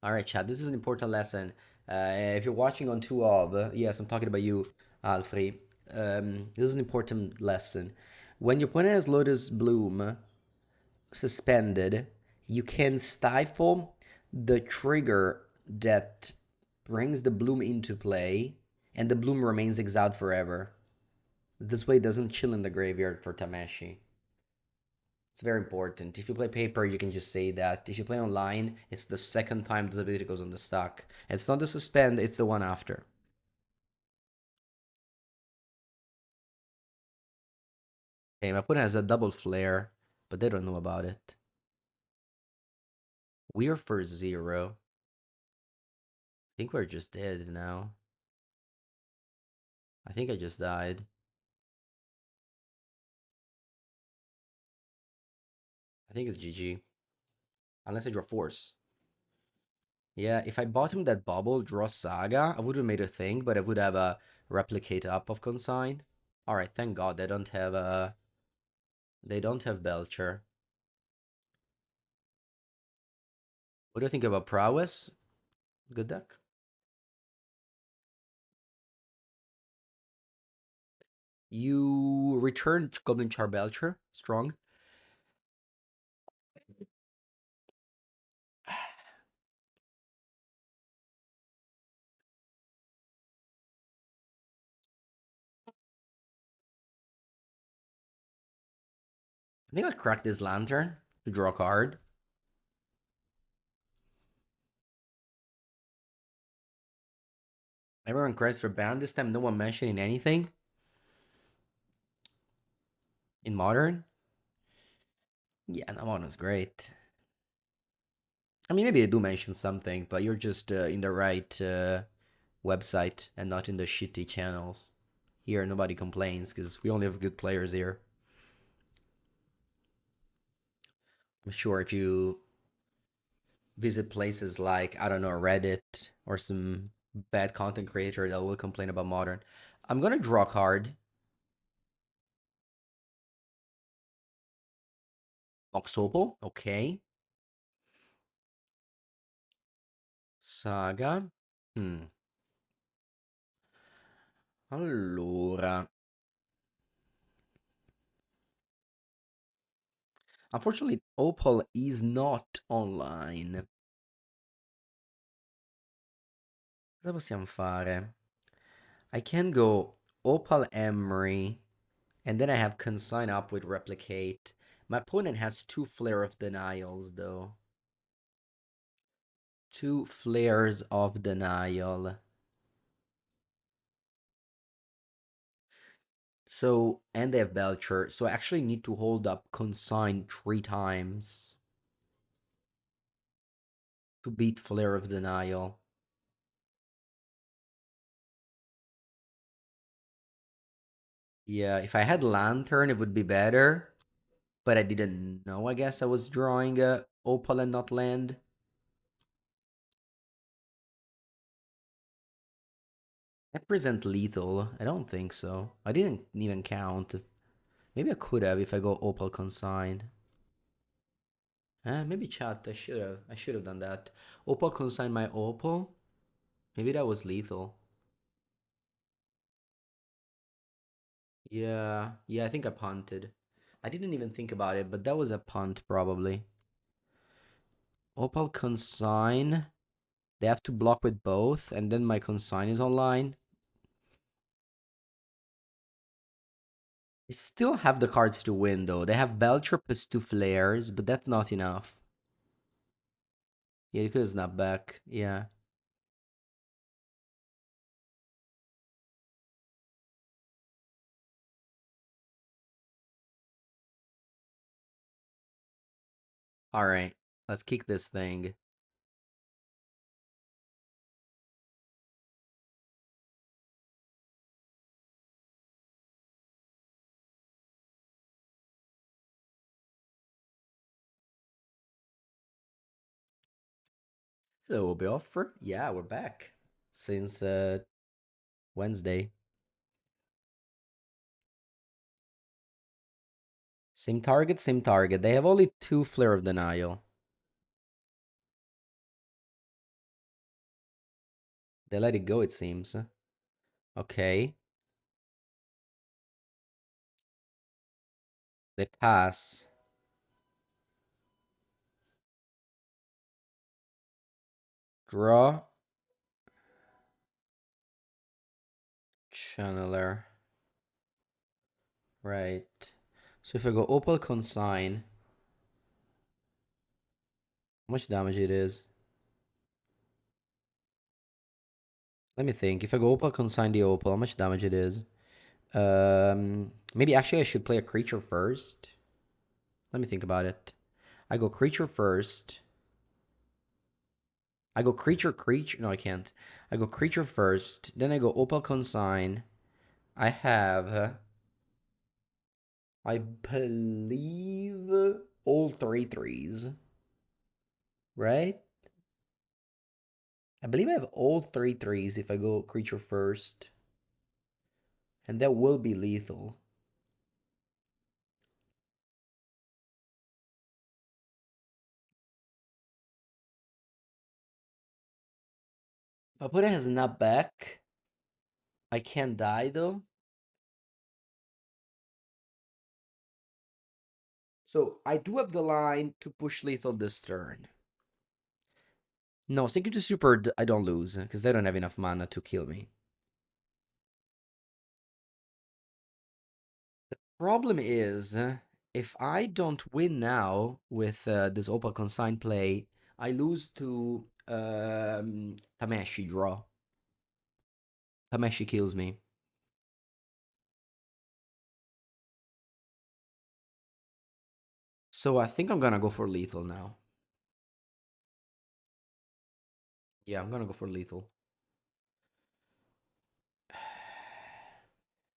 All right, chat. This is an important lesson. If you're watching on 2 of, yes, I'm talking about you, Alfred. This is an important lesson. When your opponent has Lotus Bloom suspended, you can stifle the trigger that brings the bloom into play, and the bloom remains exiled forever. This way it doesn't chill in the graveyard for Tamashi. It's very important. If you play paper, you can just say that. If you play online, it's the second time the ability goes on the stock. It's not the suspend, it's the one after. Okay, my opponent has a double flare, but they don't know about it. We're for 0. I think we're just dead now. I think I just died. I think it's GG. Unless I draw force. Yeah, if I bought him that bubble, draw Saga, I would have made a thing, but I would have a replicate up of Consign. Alright, thank God they don't have Belcher. What do you think about Prowess? Good deck. You return Goblin Char Belcher, strong. I think I'll crack this Lantern to draw a card. Everyone cries for ban this time, no one mentioning anything in Modern. Yeah, no, Modern's great. I mean, maybe I do mention something, but you're just in the right website and not in the shitty channels. Here, nobody complains because we only have good players here. I'm sure if you visit places like, I don't know, Reddit or some bad content creator that will complain about Modern. I'm gonna draw a card. Oxopal, okay. Saga. Hmm. Allora. Unfortunately, Opal is not online. Cosa possiamo fare? I can go Opal Emery, and then I have Consign up with Replicate. My opponent has two Flare of Denials, though. Two Flares of Denial. So, and they have Belcher, so I actually need to hold up Consign 3 times to beat Flare of Denial. Yeah, if I had Lantern, it would be better. But I didn't know, I guess I was drawing a Opal and not land. I present lethal. I don't think so. I didn't even count. Maybe I could have if I go Opal Consign. Maybe chat. I should have. I should have done that. Opal Consign my Opal. Maybe that was lethal. Yeah, I think I punted. I didn't even think about it, but that was a punt probably. Opal Consign. They have to block with both, and then my Consign is online. They still have the cards to win, though. They have Belcher plus 2 flares, but that's not enough. Yeah, you could snap back. Yeah. All right. Let's kick this thing. Hello, Belfer. Yeah, we're back since Wednesday. Same target, same target. They have only 2 Flare of Denial. They let it go, it seems. Okay. They pass. Draw. Channeler. Right. So if I go Opal Consign, how much damage it is? Let me think. If I go Opal Consign the Opal, how much damage it is? Maybe actually I should play a creature first. Let me think about it. I go creature first. I go creature. No, I can't. I go creature first. Then I go Opal Consign. I have, I believe, all 3 threes. Right? I believe I have all three threes if I go creature first. And that will be lethal. My opponent has not back. I can't die though. So I do have the line to push lethal this turn. No, sinking to super, I don't lose, because they don't have enough mana to kill me. Problem is, if I don't win now with this Opal Consign play, I lose to Tameshi draw. Tameshi kills me. So I think I'm gonna go for lethal now. Yeah, I'm gonna go for lethal.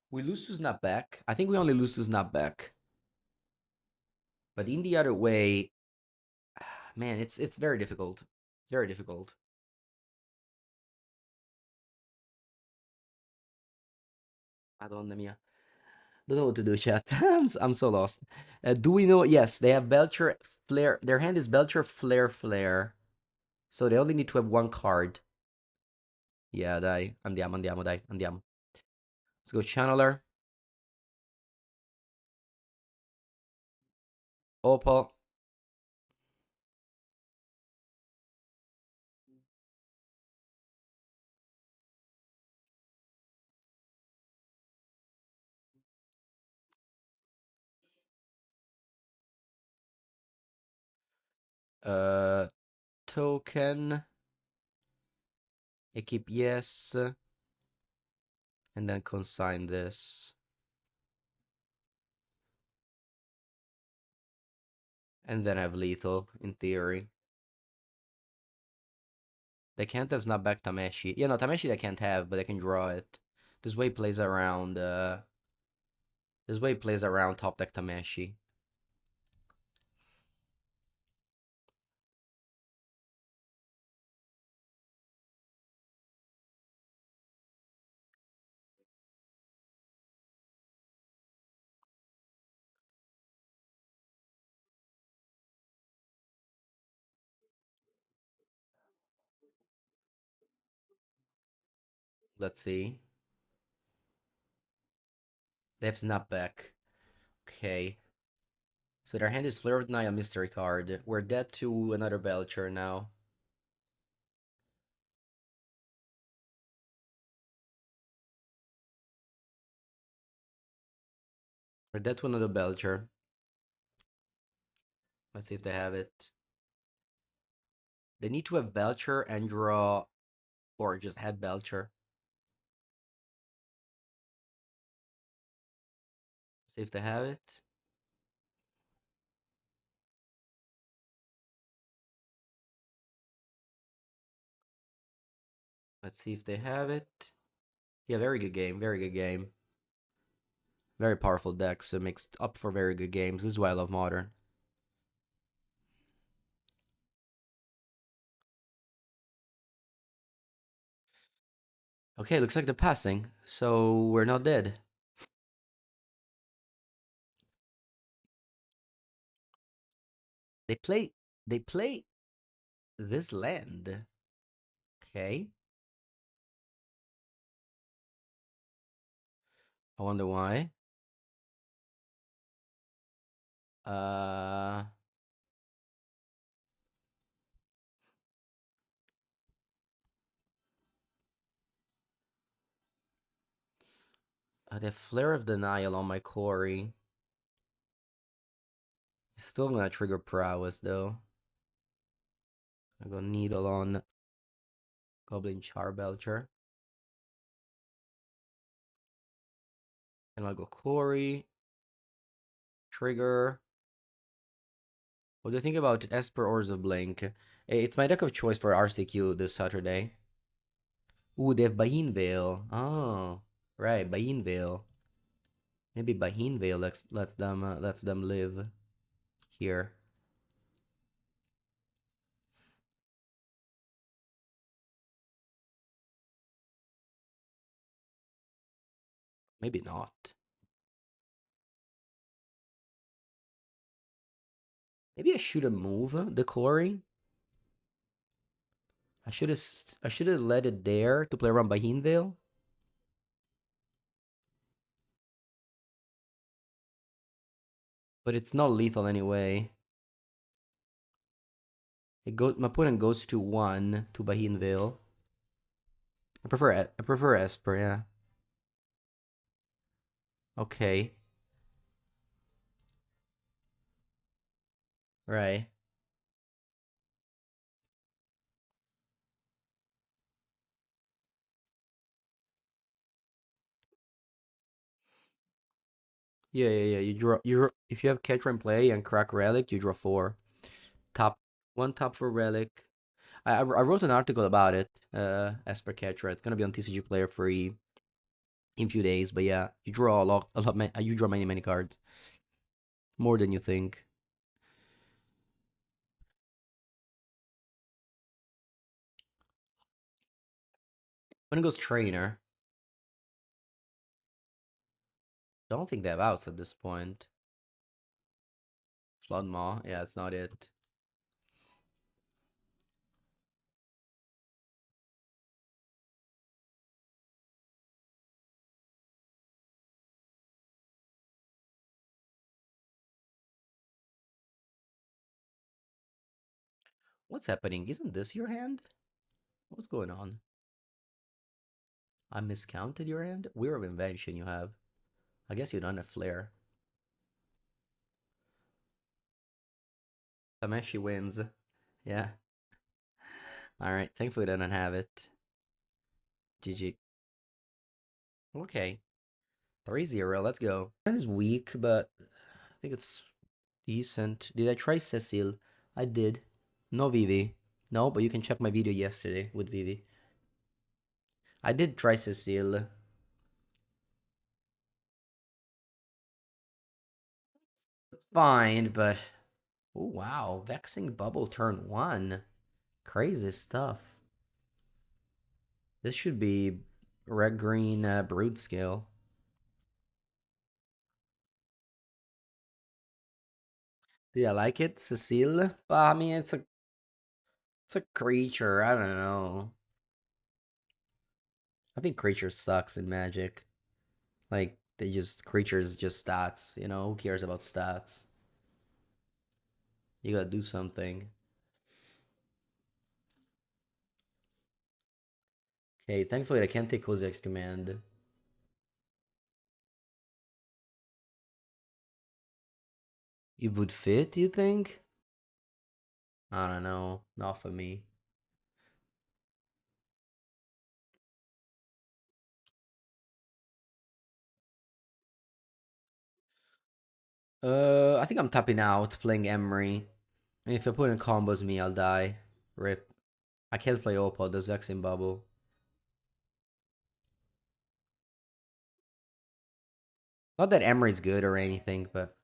We lose to Snapback. I think we only lose to Snapback. But in the other way, man, it's very difficult. It's very difficult. Madonna mia. Don't know what to do, chat. I'm so lost. Do we know? Yes, they have Belcher, Flare. Their hand is Belcher, Flare, Flare. So they only need to have one card. Yeah, dai. Andiamo, dai. Andiamo. Let's go Channeler. Opal. Uh, Token. Equip yes. And then consign this. And then have lethal, in theory. They can't have Snapback Tameshi. Yeah, no, Tameshi they can't have, but they can draw it. This way plays around, top deck Tameshi. Let's see. They have Snapback. Okay. So their hand is Flare of Night, a mystery card. We're dead to another Belcher now. We're dead to another Belcher. Let's see if they have it. They need to have Belcher and draw, or just have Belcher. See if they have it. Let's see if they have it. Yeah, very good game. Very good game. Very powerful deck, so it makes up for very good games. This is why I love Modern. Okay, looks like they're passing, so we're not dead. They play this land. Okay. I wonder why. Uh the Flare of Denial on my Cori. Still gonna trigger Prowess though. I go Needle on Goblin Charbelcher. And I'll go Cori. Trigger. What do you think about Esper Ores of Blink? It's my deck of choice for RCQ this Saturday. Ooh, they have Bahin Veil. Oh, right, Bahin Veil. Maybe Bahin Veil lets them live here. Maybe not. Maybe I should have moved the Cori. I should have let it there to play around Bahinvale. But it's not lethal anyway. My opponent goes to 1 to Bahinvale. I prefer Esper, yeah. Okay. Right. Yeah. You draw if you have Catcher in play and crack Relic, you draw 4. Top 1 top for Relic. I wrote an article about it, Esper Catcher. It's gonna be on TCG Player free in a few days, but yeah, you draw you draw many cards. More than you think. When it goes Trainer, don't think they have outs at this point. Floodmaw, yeah, it's not it. What's happening? Isn't this your hand? What's going on? I miscounted your hand? Weird invention you have. I guess you don't have Flare. Tameshi wins. Yeah. Alright, thankfully I don't have it. GG. Okay. 3-0, let's go. That is weak, but I think it's decent. Did I try Cecil? I did. No Vivi. No, but you can check my video yesterday with Vivi. I did try Cecil. It's fine, but... Oh, wow. Vexing Bubble turn 1. Crazy stuff. This should be red-green brood scale. Do you like it, Cecile? Well, I mean, it's a creature. I don't know. I think creature sucks in Magic. Like creatures just stats. You know, who cares about stats? You gotta do something. Okay, thankfully I can't take Kozak's command. It would fit, you think? I don't know. Not for me. I think I'm tapping out, playing Emery. And if opponent combos me, I'll die. Rip. I can't play Opal, there's Vexing Bubble. Not that Emery's good or anything, but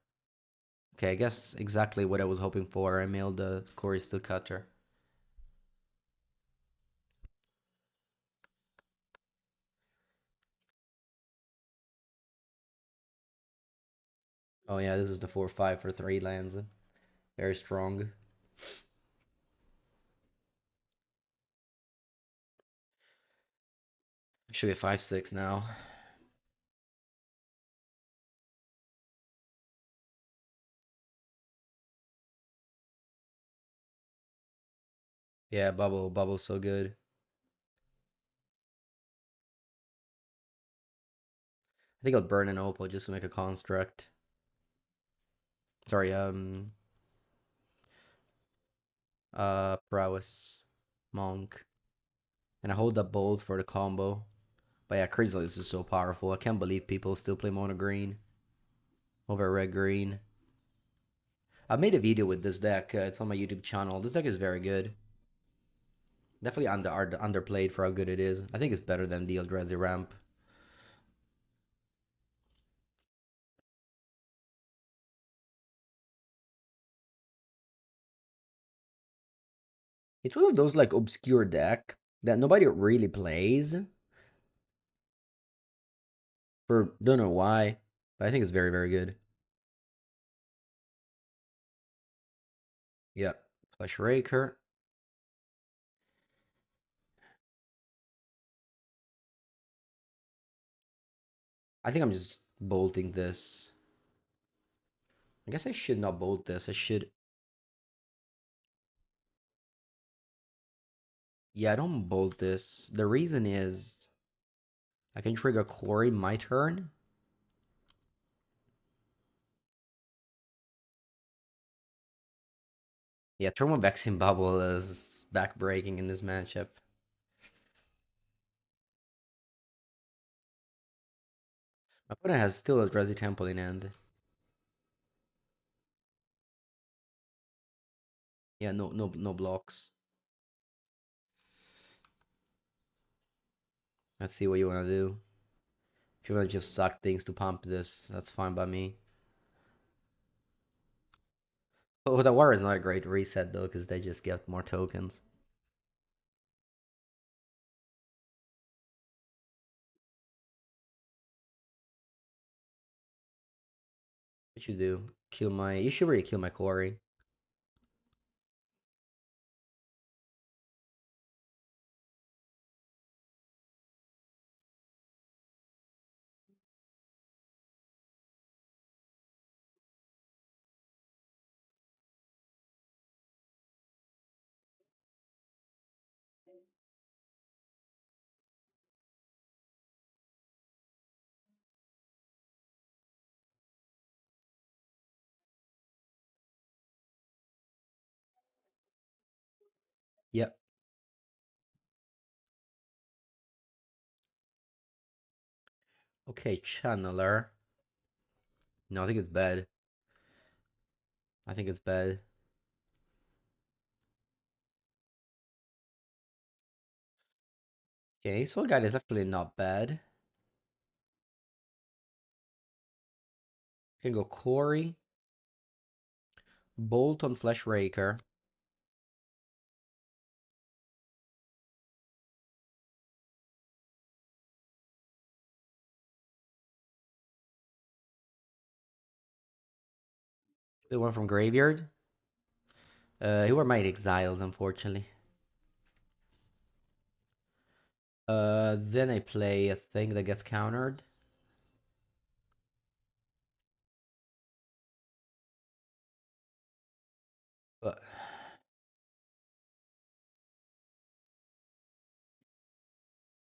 okay, I guess exactly what I was hoping for. I mailed the Cori-Steel cutter. Oh yeah, this is the 4/5 for 3 lands. Very strong. Should be a 5/6 now. Yeah, Bubble's so good. I think I'll burn an Opal just to make a construct. Sorry, Prowess Monk. And I hold up Bold for the combo. But yeah, crazy this is so powerful. I can't believe people still play mono green over red green. I made a video with this deck. It's on my YouTube channel. This deck is very good. Definitely underplayed for how good it is. I think it's better than the Eldrazi ramp. It's one of those like obscure deck that nobody really plays For don't know why, but I think it's very, very good. Yeah. Flash Raker. I think I'm just bolting this. I guess I should not bolt this. I should. Yeah, I don't bolt this. The reason is I can trigger Cori my turn. Yeah, Thermal Vaccine Bubble is backbreaking in this matchup. My opponent has still a Eldrazi Temple in hand. Yeah, no blocks. Let's see what you want to do. If you want to just suck things to pump this, that's fine by me. Oh, the war is not a great reset though, because they just get more tokens. What you do? Kill my. You should really kill my Cori. Yep. Okay, Channeler. No, I think it's bad. I think it's bad. Okay, Soul Guide is actually not bad. Can go Cori, Bolt on Flesh Raker. The one from Graveyard. Who are my exiles, unfortunately. Then I play a thing that gets countered. But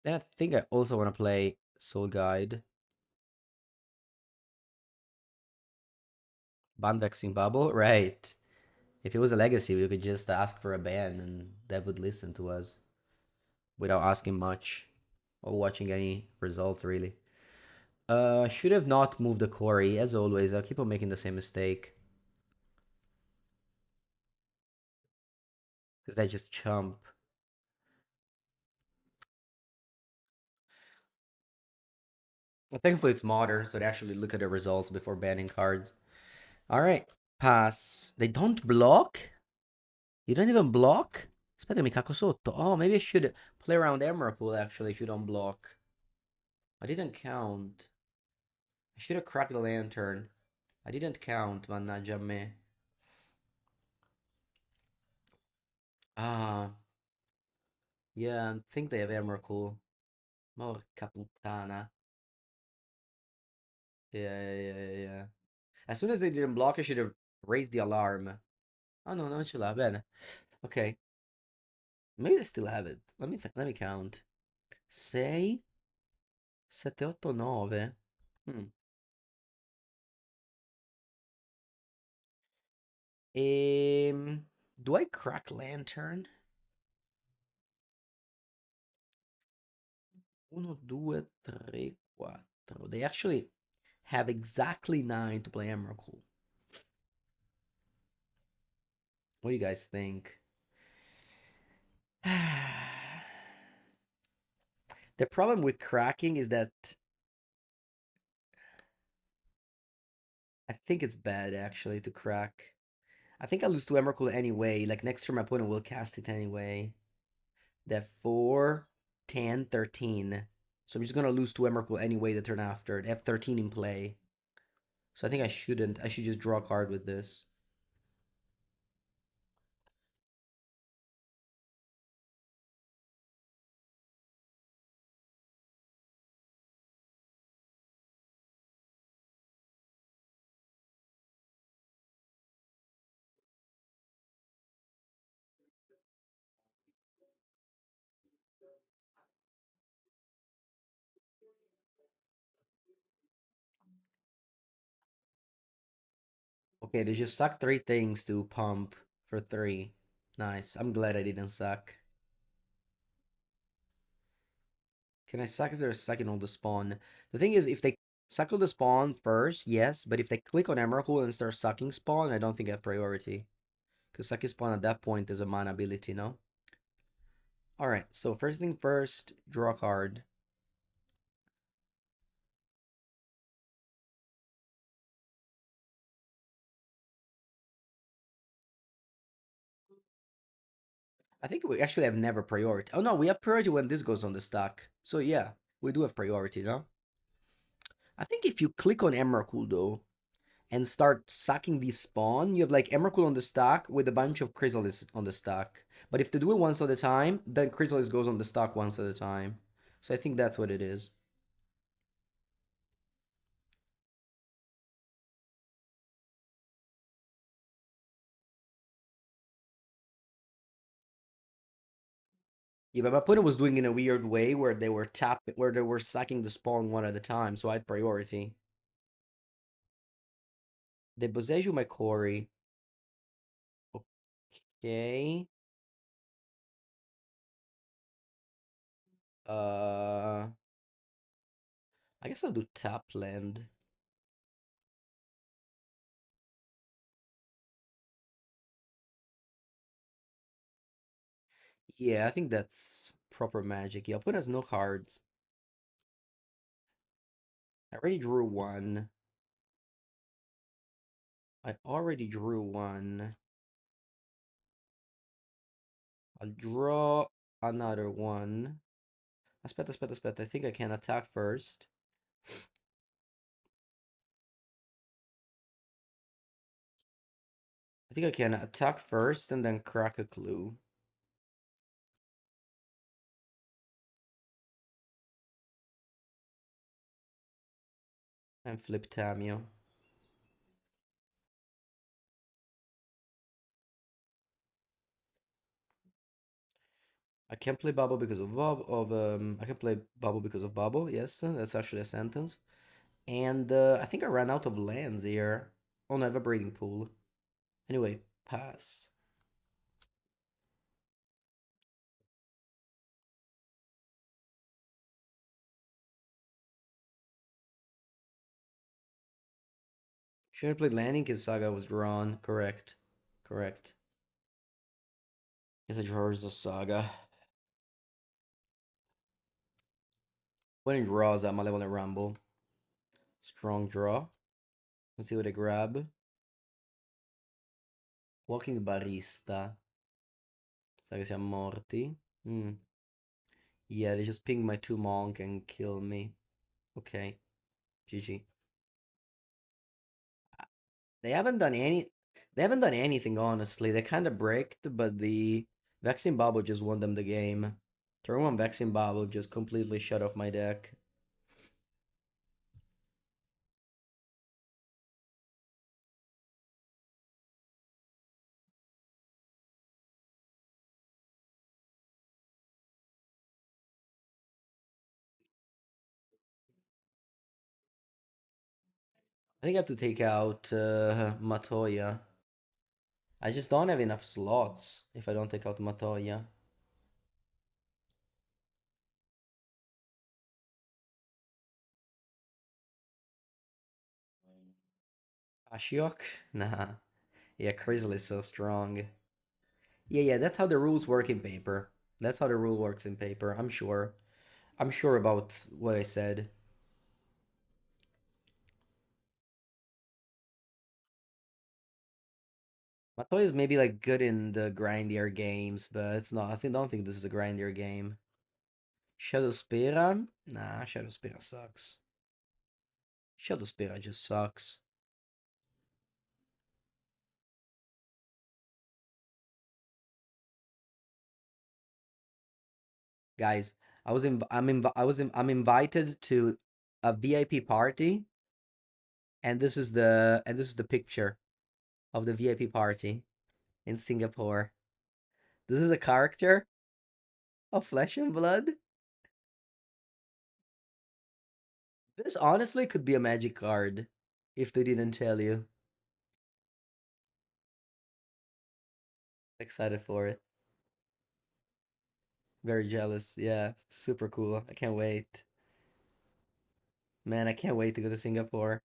then I think I also want to play Soul Guide. Bandvexing Bubble, right. If it was a legacy, we could just ask for a ban and they would listen to us without asking much or watching any results, really. Should have not moved the Cori. As always, I'll keep on making the same mistake. Because they just chump. Well, thankfully, it's modern, so they actually look at the results before banning cards. All right, pass. They don't block? You don't even block? Aspetta, mi cacco sotto. Oh, maybe I should play around Emrakul, actually, if you don't block. I didn't count. I should have cracked the lantern. I didn't count, mannaggia a me. Ah, yeah, I think they have Emrakul. Porca puttana. Yeah. As soon as they didn't block, I should have raised the alarm. Oh no, non ce l'ha, bene. Okay. Maybe I still have it. Let me count. 6, 7, 8, 9. Hmm. Do I crack lantern? 1, 2, 3, 4. They actually have exactly 9 to play Emrakul. What do you guys think? The problem with cracking is that I think it's bad actually to crack. I think I lose to Emrakul anyway. Like next turn, my opponent will cast it anyway. That 4, 10, 13. So I'm just gonna lose to Emrakul anyway the turn after. They have 13 in play. So I think I shouldn't. I should just draw a card with this. Okay, they just suck 3 things to pump for 3. Nice. I'm glad I didn't suck. Can I suck if they're sucking on the spawn? The thing is, if they suck on the spawn first, yes, but if they click on Emrakul and start sucking spawn, I don't think I have priority. Because sucking spawn at that point is a mana ability, no? Alright, so first thing first, draw a card. I think we actually have never priority. Oh no, we have priority when this goes on the stack. So yeah, we do have priority, no? I think if you click on Emrakul though, and start sucking the spawn, you have like Emrakul on the stack with a bunch of Chrysalis on the stack. But if they do it once at a time, then Chrysalis goes on the stack once at a time. So I think that's what it is. Yeah, but my opponent was doing it in a weird way where they were where they were sucking the spawn one at a time, so I had priority. They Boseju my Cori. Okay. Uh, I guess I'll do tap land. Yeah, I think that's proper magic. Yeah, opponent has no cards. I already drew one. I already drew one. I'll draw another one. Aspetta, aspetta, aspetta. I think I can attack first. I think I can attack first and then crack a clue. And flip Tamio. I can play bubble because of I can play bubble because of bubble. Yes, that's actually a sentence. And I think I ran out of lands here. Oh no, I have a breeding pool. Anyway, pass. Should have played landing because Saga was drawn. Correct. Correct. Guess I draw the Saga. When it draws, I'm a level at Rumble. Strong draw. Let's see what I grab. Walking Barista. Sa che siamo morti. Mm. Yeah, they just ping my 2 monk and kill me. Okay. GG. They haven't done any they haven't done anything honestly. They kinda bricked, but the Vaccine Bubble just won them the game. Turn 1 Vaccine Bubble just completely shut off my deck. I think I have to take out Matoya. I just don't have enough slots if I don't take out Matoya. Ashiok? Nah. Yeah, Crizzle is so strong. Yeah, that's how the rules work in paper. That's how the rule works in paper, I'm sure. I'm sure about what I said. Matoya is maybe like good in the grindier games, but it's not. Don't think this is a grindier game. Shadowspera? Nah, Shadowspera sucks. Shadowspera just sucks. Guys, I'm invited to a VIP party, and this is the picture of the VIP party in Singapore. This is a character of Flesh and Blood. This honestly could be a magic card if they didn't tell you. Excited for it. Very jealous. Yeah, super cool. I can't wait. Man, I can't wait to go to Singapore.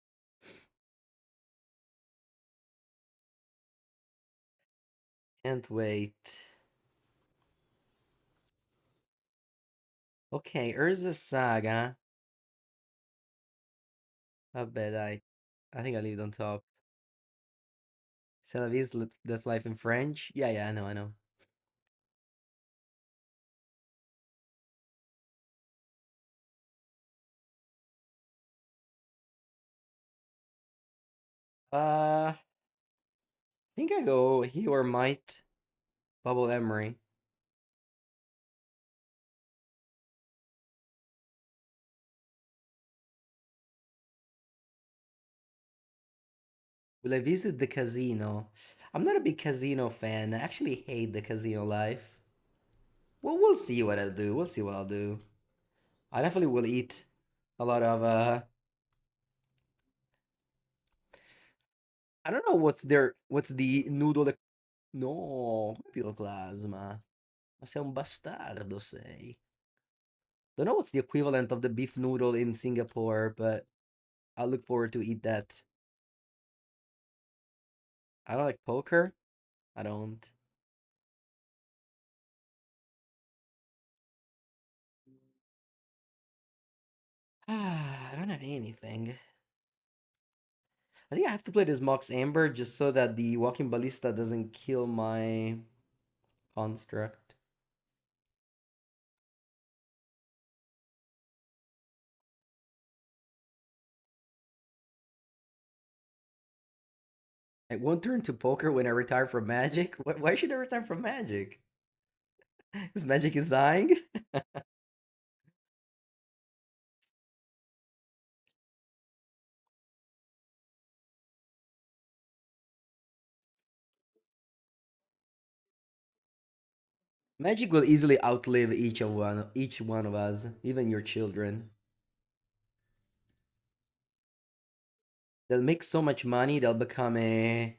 Can't wait. Okay, Urza Saga. I bet I think I leave it on top. Celavis, that's life in French. Yeah, yeah, I know. I think I go he or might Bubble Emery. Will I visit the casino? I'm not a big casino fan. I actually hate the casino life. Well, we'll see what I'll do. We'll see what I'll do. I definitely will eat a lot of I don't know what's the noodle. No, piroclasma. Ma sei un bastardo, sei. Don't know what's the equivalent of the beef noodle in Singapore, but I look forward to eat that. I don't like poker. I don't. I don't have anything. I think I have to play this Mox Amber just so that the Walking Ballista doesn't kill my construct. I won't turn to poker when I retire from Magic. Why should I retire from Magic? Because Magic is dying? Magic will easily outlive each one of us, even your children. They'll make so much money they'll become a,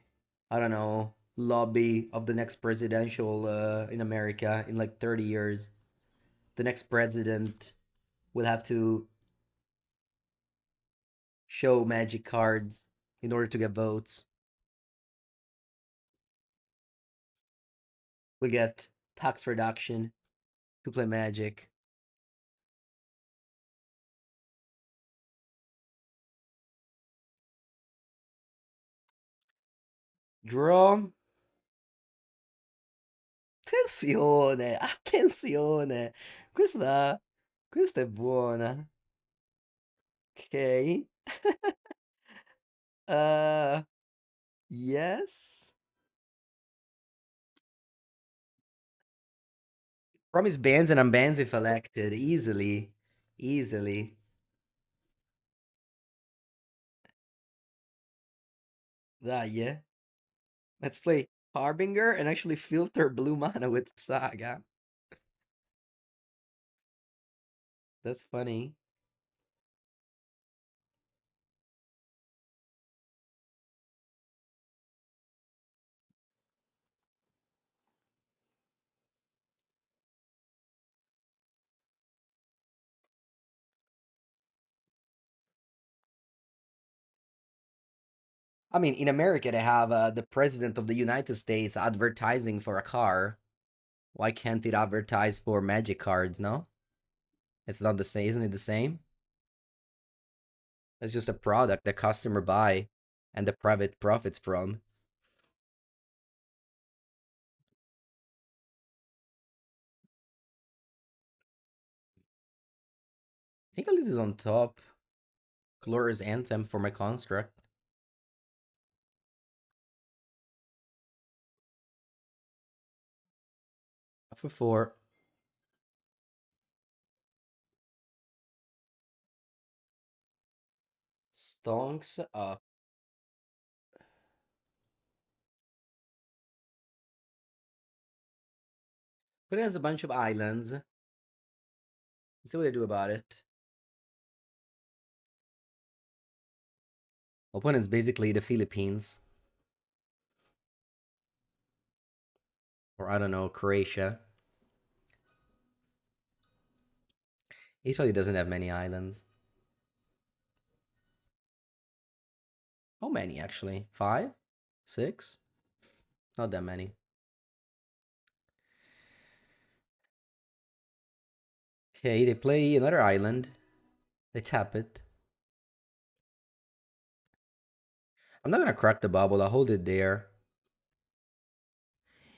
I don't know, lobby of the next presidential in America in like 30 years. The next president will have to show magic cards in order to get votes. We get tax reduction to play magic. Draw. Attenzione, attenzione. Questa è buona. Ok. uh, yes. Promise bans and unbans if elected. Easily. Easily. Dai. Let's play Harbinger and actually filter blue mana with Saga. That's funny. I mean, in America, they have the president of the United States advertising for a car. Why can't it advertise for magic cards? No, it's not the same. Isn't it the same? It's just a product the customer buy, and the private profits from. I think I'll leave this on top. Glorious Anthem for my construct. For 4. Stonks up. But it has a bunch of islands. Let's see what they do about it. Opponent's basically the Philippines. Or I don't know, Croatia. Italy doesn't have many islands. How many actually? 5? 6? Not that many. Okay, they play another island. They tap it. I'm not gonna crack the bubble. I'll hold it there.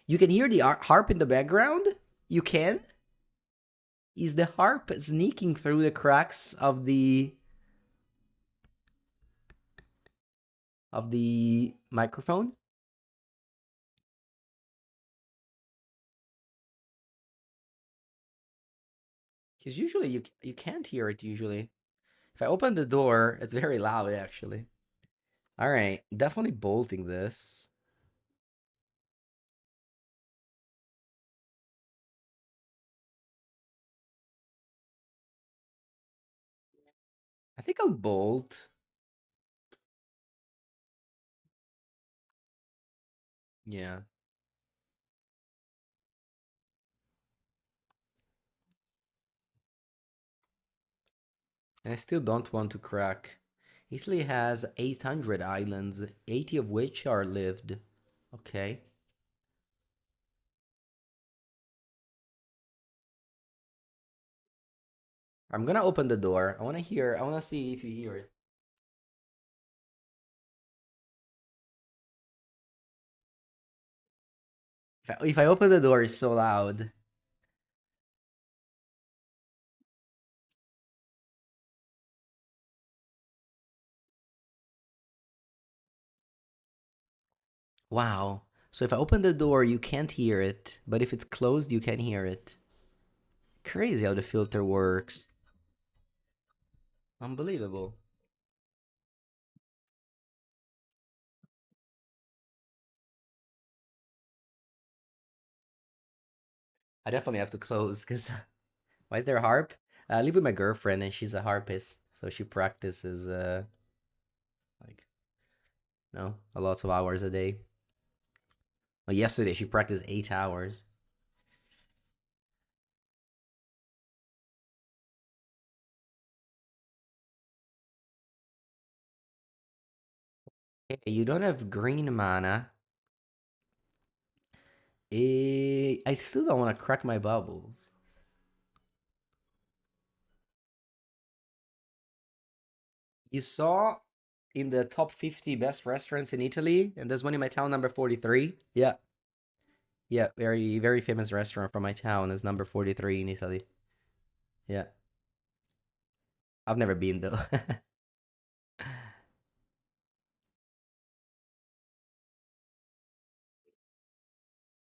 You can hear the harp in the background? You can? Is the harp sneaking through the cracks of the microphone? Because usually you can't hear it usually. If I open the door, it's very loud actually. All right, definitely bolting this. I think I'll bolt. Yeah. And I still don't want to crack. Italy has 800 islands, 80 of which are lived. Okay. I'm gonna open the door. I wanna see if you hear it. If I open the door, it's so loud. Wow. So if I open the door, you can't hear it. But if it's closed, you can hear it. Crazy how the filter works. Unbelievable. I definitely have to close because why is there a harp? I live with my girlfriend and she's a harpist. So she practices like no, a lot of hours a day. Well, yesterday she practiced 8 hours. Hey, you don't have green mana. I still don't want to crack my bubbles. You saw in the top 50 best restaurants in Italy, and there's one in my town, number 43. Yeah, yeah, very, very famous restaurant from my town is number 43 in Italy. Yeah, I've never been though.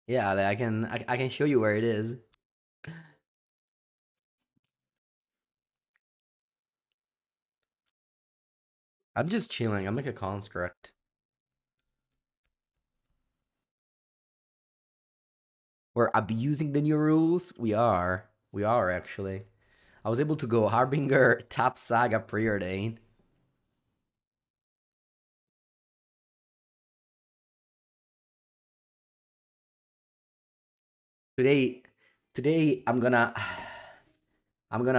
Yeah, like, I can show you where it is. I'm just chilling. I'm like a construct. We're abusing the new rules. We are. We are actually. I was able to go Harbinger, Top Saga, Preordain. Today, today I'm gonna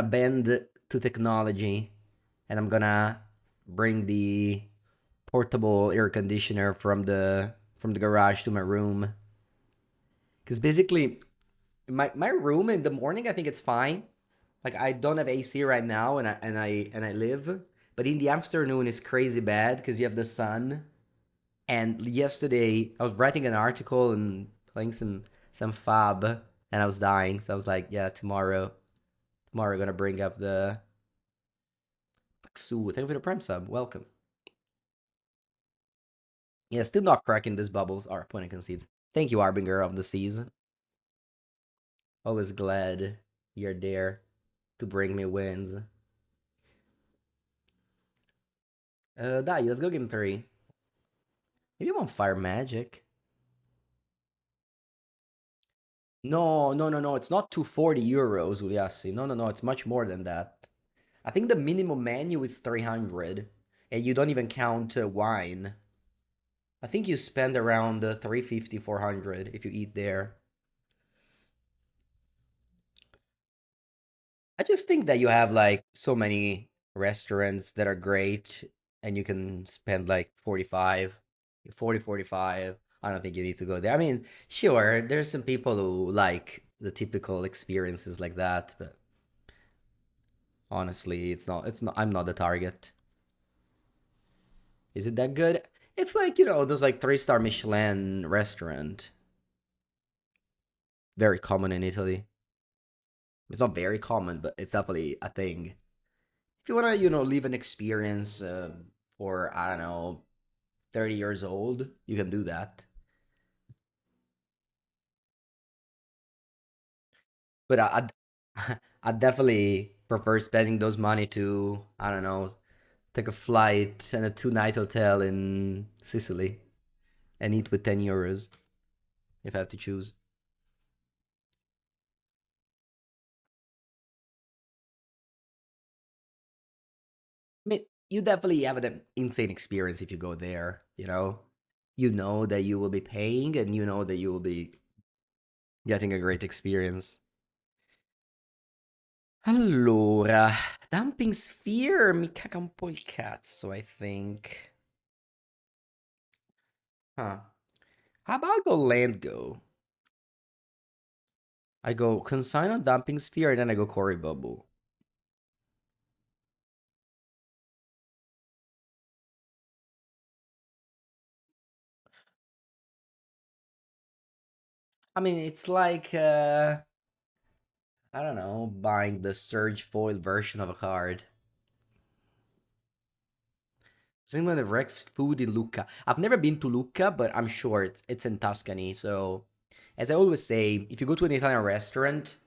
bend to technology, and I'm gonna bring the portable air conditioner from the garage to my room. Cause basically, my room in the morning I think it's fine. Like I don't have AC right now, and I live, but in the afternoon it's crazy bad because you have the sun. And yesterday I was writing an article and playing some fab, and I was dying. So I was like, yeah, tomorrow we're gonna bring up the Maxu, thank you for the Prime sub. Welcome. Yeah, still not cracking these bubbles. Our opponent concedes. Thank you, Harbinger of the Seas. Always glad you're there to bring me wins. Dai, let's go game 3. Maybe I'm on Fire Magic. No, no, no, no. It's not 240 euros, Uliassi. No, no, no. It's much more than that. I think the minimum menu is 300. And you don't even count wine. I think you spend around 350, 400 if you eat there. I just think that you have like so many restaurants that are great and you can spend like 45, 40, 45. I don't think you need to go there. I mean, sure, there's some people who like the typical experiences like that, but honestly, it's not I'm not the target. Is it that good? It's like, those like 3-star Michelin restaurant. Very common in Italy. It's not very common, but it's definitely a thing. If you want to, leave an experience for, I don't know, 30 years old, you can do that. But I definitely prefer spending those money to, I don't know, take a flight and a 2-night hotel in Sicily and eat with 10 euros if I have to choose. I mean, you definitely have an insane experience if you go there, you know? You know that you will be paying and you know that you will be getting a great experience. Allora, Dumping Sphere mi caga un po' il cazzo, I think. Huh. How about I go land go? I go consign on Dumping Sphere and then I go Quarry Bubble. I mean, it's like, I don't know, buying the Surge Foil version of a card. Same with the Rex Food in Lucca. I've never been to Lucca, but I'm sure it's in Tuscany. So, as I always say, if you go to an Italian restaurant,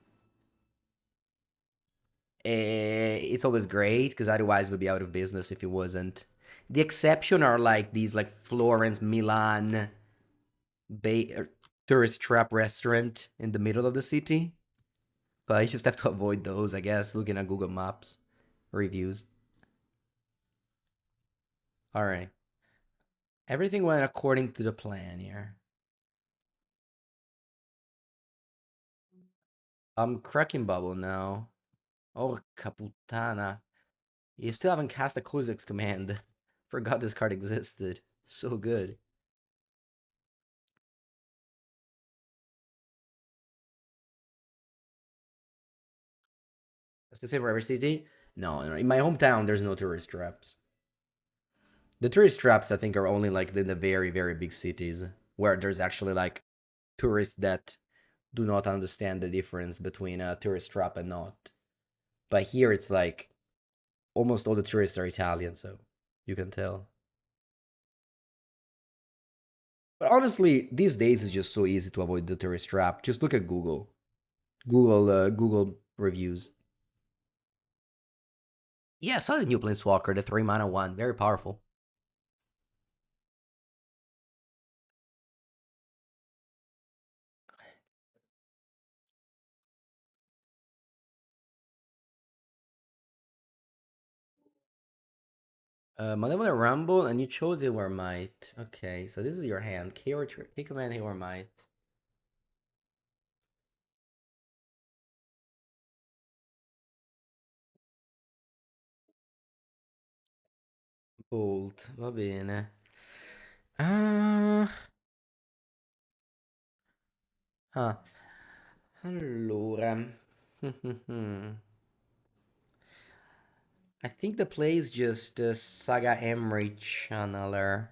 it's always great because otherwise we'd be out of business if it wasn't. The exception are like these like Florence, Milan, tourist trap restaurant in the middle of the city. But you just have to avoid those, I guess, looking at Google Maps reviews. All right. Everything went according to the plan here. I'm cracking bubble now. Oh, Caputana. You still haven't cast a Kozak's command. Forgot this card existed. So good. That's the same for every city? No, no, in my hometown, there's no tourist traps. The tourist traps, I think, are only like in the very, very big cities where there's actually like tourists that do not understand the difference between a tourist trap and not. But here it's like almost all the tourists are Italian, so you can tell. But honestly, these days it's just so easy to avoid the tourist trap. Just look at Google. Google reviews. Yeah, I saw the new Planeswalker, the 3-mana one. Very powerful. Malevolent Rumble, and you chose War Might. Okay, so this is your hand. Key command War Might. Bolt, va bene. Ah, ah. Allora. I think the play is just Saga Emery Channeler.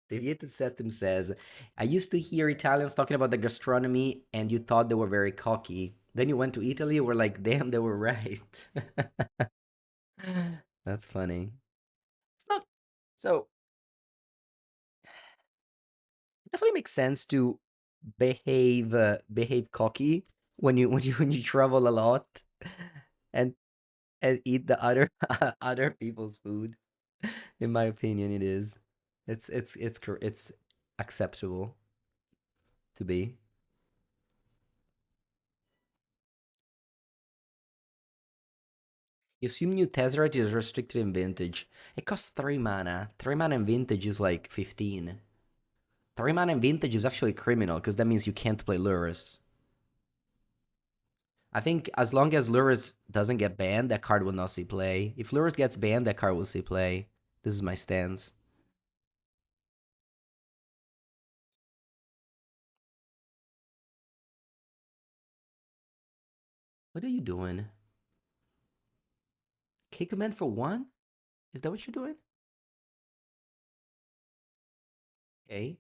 Deviated Septim says, I used to hear Italians talking about the gastronomy and you thought they were very cocky. Then you went to Italy and were like, damn, they were right. That's funny. It's not so it definitely makes sense to behave cocky when you travel a lot and eat the other other people's food. In my opinion, it is. It's acceptable to be. You assume new Tezzeret is restricted in Vintage. It costs 3 mana. 3 mana in Vintage is like 15. 3 mana in Vintage is actually criminal, because that means you can't play Lurrus. I think as long as Lurrus doesn't get banned, that card will not see play. If Lurrus gets banned, that card will see play. This is my stance. What are you doing? K command for 1? Is that what you're doing? Okay.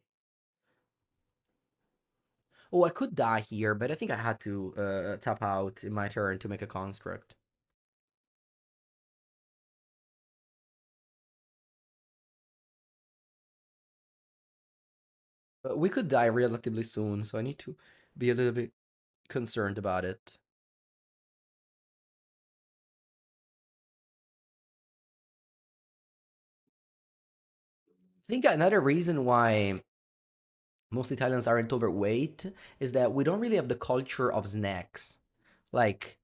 Oh, I could die here, but I think I had to tap out in my turn to make a construct. But we could die relatively soon, so I need to be a little bit concerned about it. I think another reason why most Italians aren't overweight is that we don't really have the culture of snacks. Like,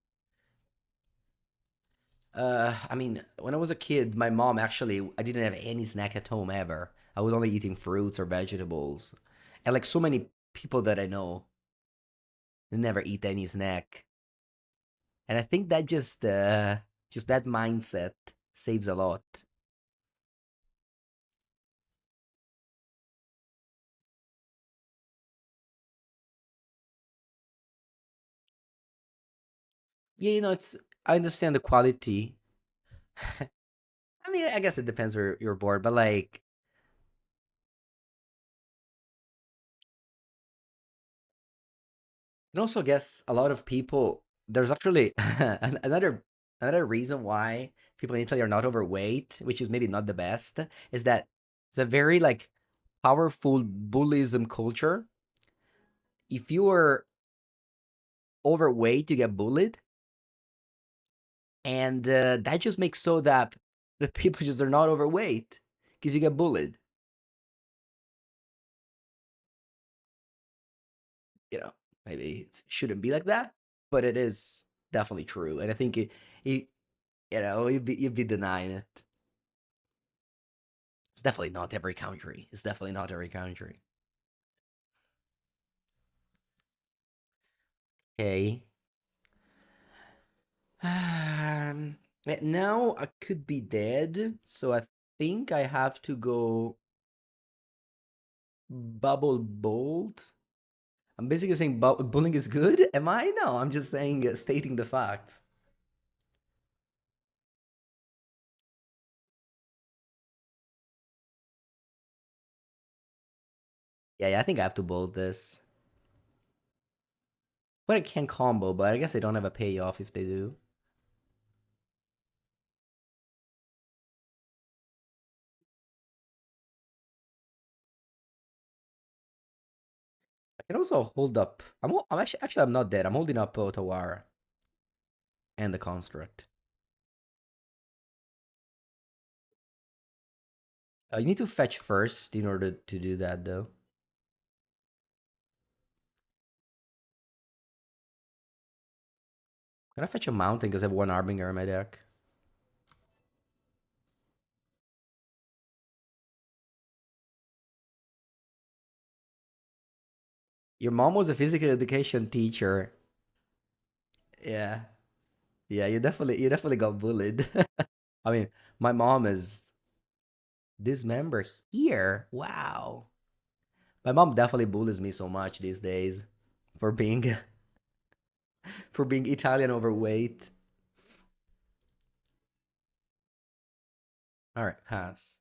I mean, when I was a kid, my mom actually, I didn't have any snack at home ever. I was only eating fruits or vegetables. And like so many people that I know, they never eat any snack. And I think that just that mindset saves a lot. Yeah, it's I understand the quality. I mean, I guess it depends where you're bored, but like, and also I guess a lot of people there's actually another reason why people in Italy are not overweight, which is maybe not the best, is that it's a very like powerful bullyism culture. If you are overweight, you get bullied, and that just makes so that the people just are not overweight because you get bullied. You know, maybe it shouldn't be like that, but it is definitely true, and I think it you'd be denying it. It's definitely not every country. It's definitely not every country. Okay. Now I could be dead, so I think I have to go bubble bolt. I'm basically saying bullying is good. Am I? No, I'm just saying stating the facts. Yeah, yeah, I think I have to bolt this. But I can combo, but I guess they don't have a payoff if they do. I can also hold up. I'm actually I'm not dead. I'm holding up Otawara and the construct. You need to fetch first in order to do that, though. Can I fetch a mountain because I have one Arbinger in my deck? Your mom was a physical education teacher. Yeah, yeah. You definitely got bullied. I mean, my mom is this member here. Wow, my mom definitely bullies me so much these days for being for being Italian overweight. All right, pass.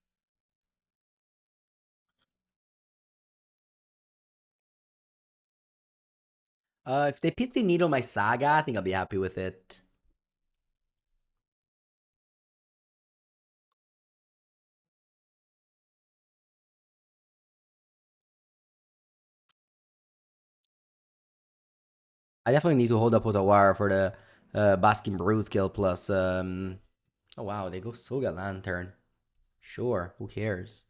If they pit the needle my Saga, I think I'll be happy with it. I definitely need to hold up with a wire for the Basking Brew skill plus. Oh wow, they go Soga Lantern. Sure, who cares?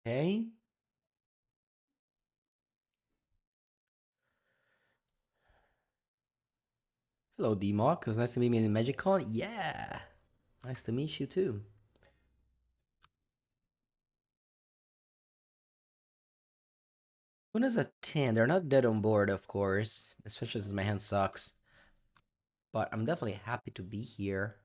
Hey, hello D-Mock. It was nice to meet me in MagicCon. Yeah, nice to meet you too. When is a 10? They're not dead on board, of course, especially since my hand sucks. But I'm definitely happy to be here.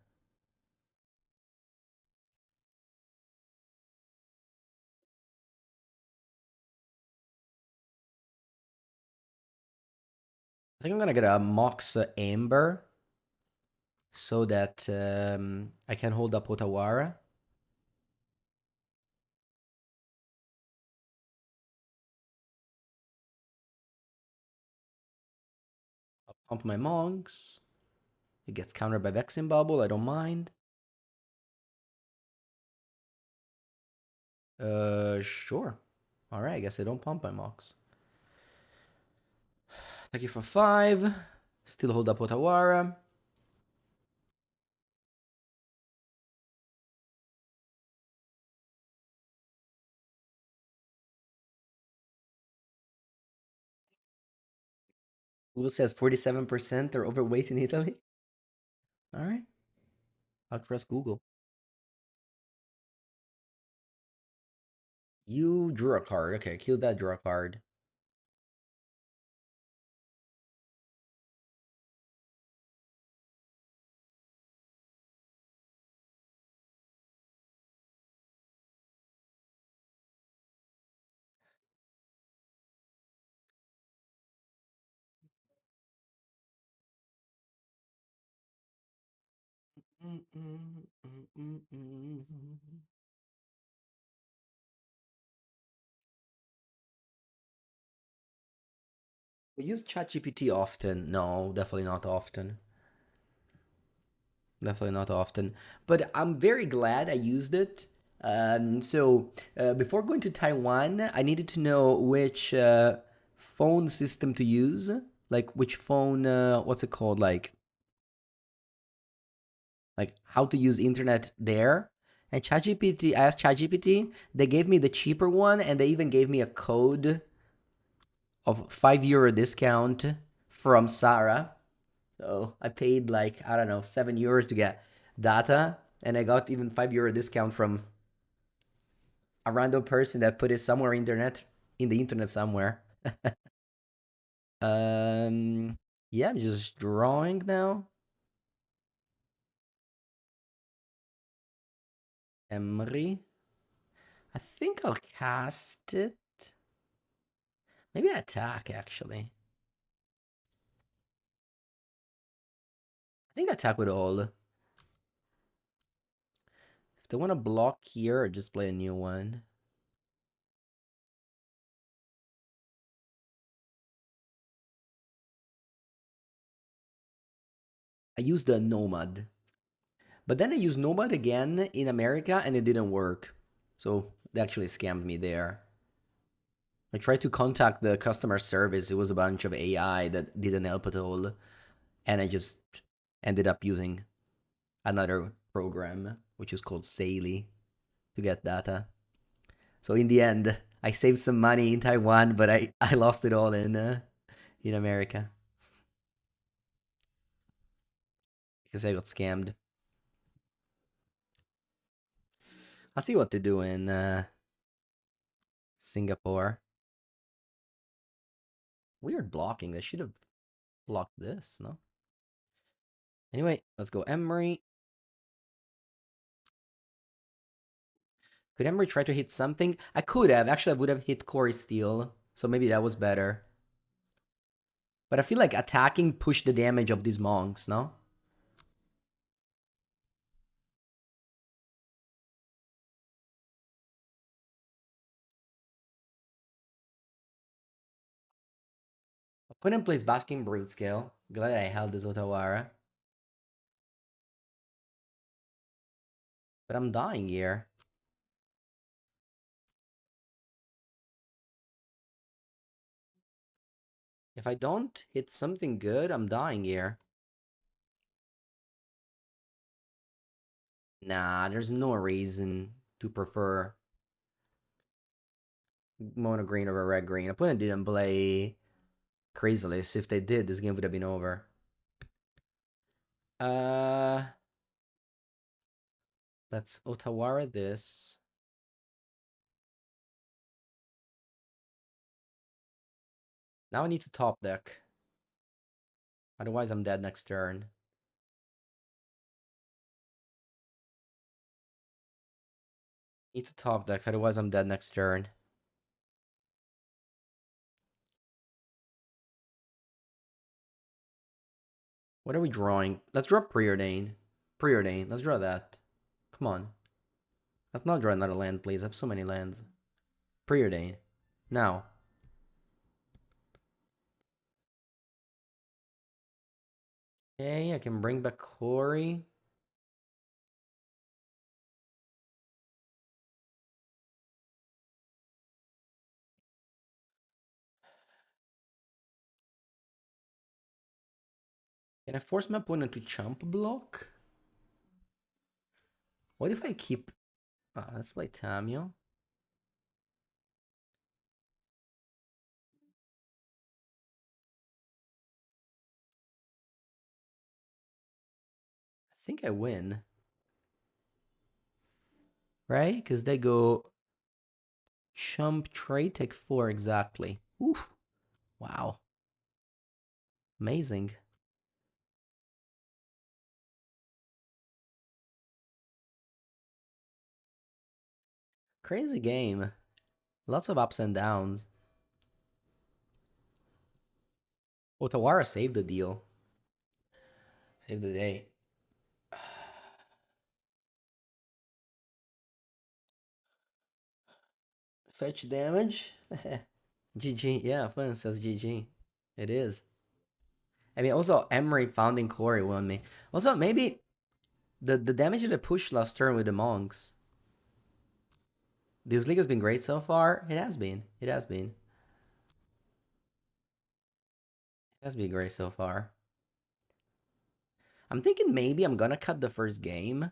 I think I'm gonna get a Mox Amber so that I can hold up Otawara. I'll pump my monks. It gets countered by Vexing Bubble. I don't mind. Sure. All right. I guess I don't pump my monks. Thank you for 5. Still hold up Otawara. Google says 47% are overweight in Italy. All right. I'll trust Google. You drew a card. Okay, kill that, draw a card. We use ChatGPT often. No, definitely not often. Definitely not often. But I'm very glad I used it. Before going to Taiwan, I needed to know which phone system to use. Like which phone, what's it called? Like how to use internet there. And ChatGPT, I asked ChatGPT, they gave me the cheaper one, and they even gave me a code of €5 discount from Sarah. So I paid like, I don't know, €7 to get data, and I got even €5 discount from a random person that put it somewhere in the internet somewhere. um yeah, I'm just drawing now. Emery. I think I'll cast it. Maybe attack actually. I think attack with all. If they want to block here or just play a new one. I used the Nomad. But then I used Nomad again in America and it didn't work. So they actually scammed me there. I tried to contact the customer service. It was a bunch of AI that didn't help at all. And I just ended up using another program, which is called Saily, to get data. So in the end, I saved some money in Taiwan, but I lost it all in America because I got scammed. I'll see what to do in Singapore. Weird blocking. They should have blocked this, no? Anyway, let's go Emery. Could Emery try to hit something? I could have. Actually, I would have hit Cori-Steel. So maybe that was better. But I feel like attacking push the damage of these monks, no? Opponent plays Basking Brute Scale. Glad I held this Otawara. But I'm dying here. If I don't hit something good, I'm dying here. Nah, there's no reason to prefer mono green over red green. Opponent didn't play Craziness. If they did, this game would have been over. Uh, let's Otawara this. Now I need to top deck. Otherwise, I'm dead next turn. Need to top deck, otherwise I'm dead next turn. What are we drawing? Let's draw Preordain. Preordain. Let's draw that. Come on. Let's not draw another land, please. I have so many lands. Preordain. Now. Okay, I can bring back Cori. Can I force my opponent to chump block? What if I keep... let's play Tamio. I think I win. Right? Because they go... Chump, trade, take 4 exactly. Oof. Wow. Amazing. Crazy game. Lots of ups and downs. Otawara saved the deal. Saved the day. Fetch damage. GG. Yeah, Flynn says GG. It is. I mean, also, Emery founding Corey won me. Also, maybe the damage that I pushed last turn with the monks. This league has been great so far. It has been. It has been. It has been great so far. I'm thinking maybe I'm gonna cut the first game.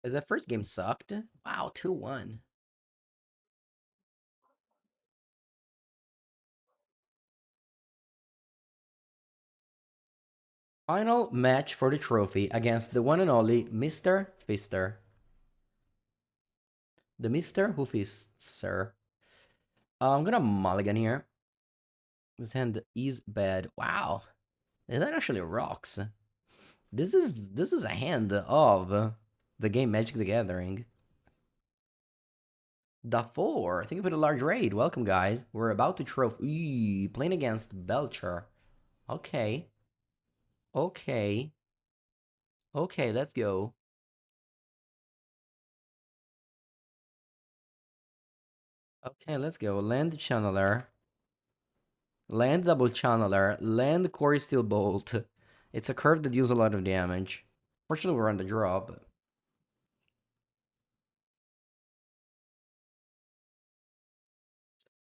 Because that first game sucked. Wow, 2-1. Final match for the trophy against the one and only Mr. Fister. The Mr. who feasts, sir. I'm gonna mulligan here. This hand is bad. Wow. That actually rocks. This is a hand of the game Magic the Gathering. The 4. Thank you for the large raid. Welcome, guys. We're about to trophy. Playing against Belcher. Okay. Okay. Okay, let's go. Okay, let's go. Land Channeler. Land Double Channeler. Land Cori-Steel Bolt. It's a curve that deals a lot of damage. Fortunately, we're on the draw, but...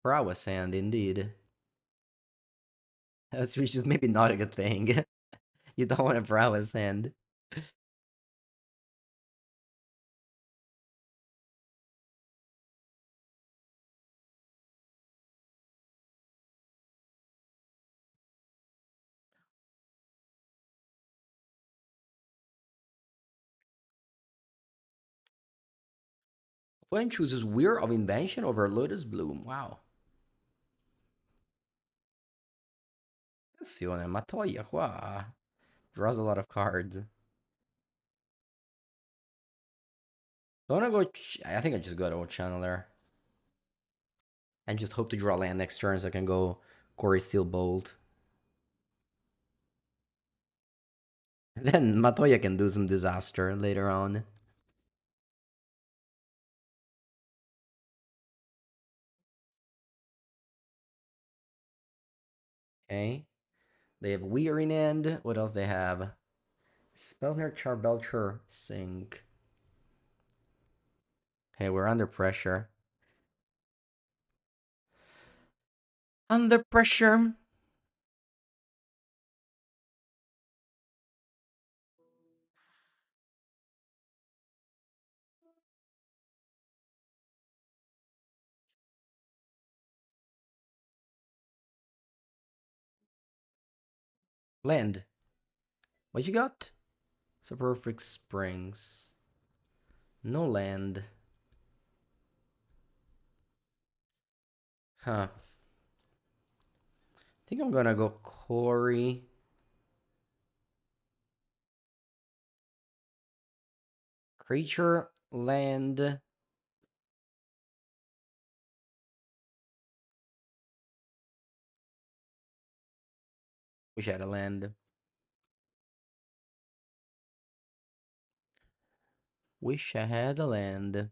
Prowess hand, indeed. That's which is maybe not a good thing. You don't want a prowess hand. Opponent chooses Weir of Invention over Lotus Bloom. Wow. Attenzione, Matoya qua draws a lot of cards. Don't I go... I think I just go to Channeler. And just hope to draw land next turn so I can go Cori-steel Bolt. Then Matoya can do some disaster later on. Okay. They have Weir in end. What else they have? Spellsnare, Char, Belcher, Sink. Hey, we're under pressure. Under pressure. Land. What you got? Soporific Springs. No land. Huh. I think I'm gonna go Cori. Creature, land. Wish I had a land. Wish I had a land.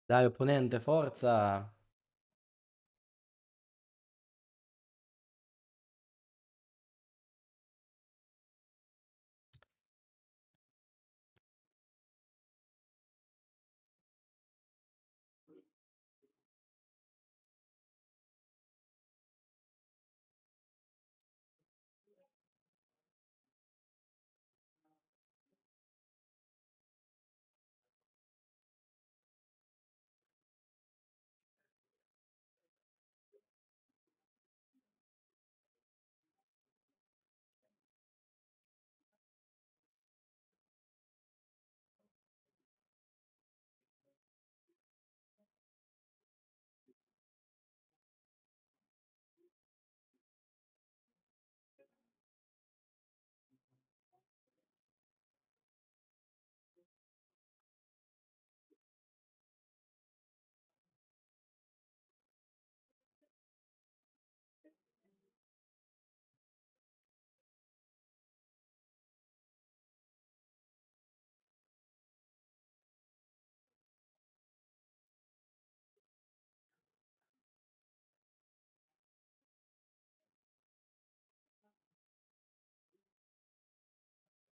Dai, opponente, forza!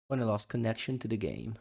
When I lost connection to the game.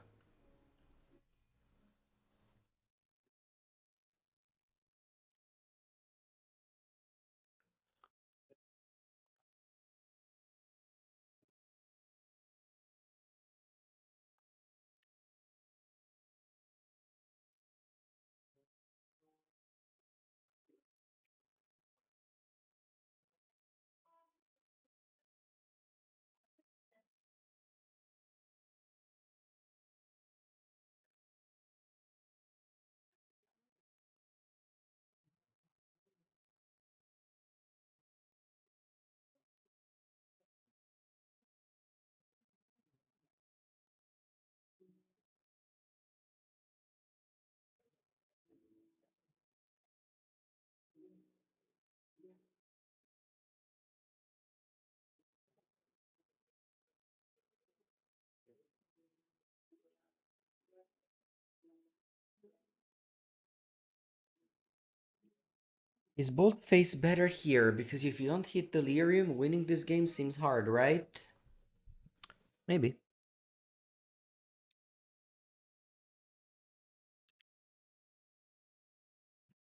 Is Bolt face better here? Because if you don't hit Delirium, winning this game seems hard, right? Maybe.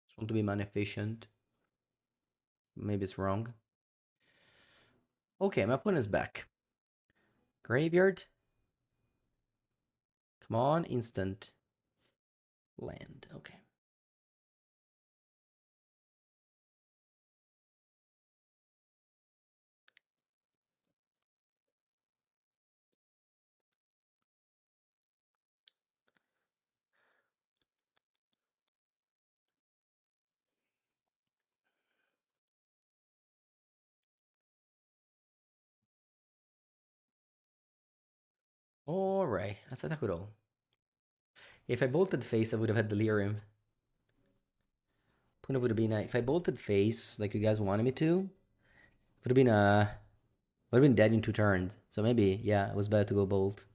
Just want to be mana efficient. Maybe it's wrong. Okay, my opponent's back. Graveyard. Come on, instant. Land. Okay. Alright, let's attack with all. If I bolted face, I would have had delirium. Puna would have been if I bolted face like you guys wanted me to, would have been would have been dead in 2 turns. So maybe yeah, it was better to go bolt.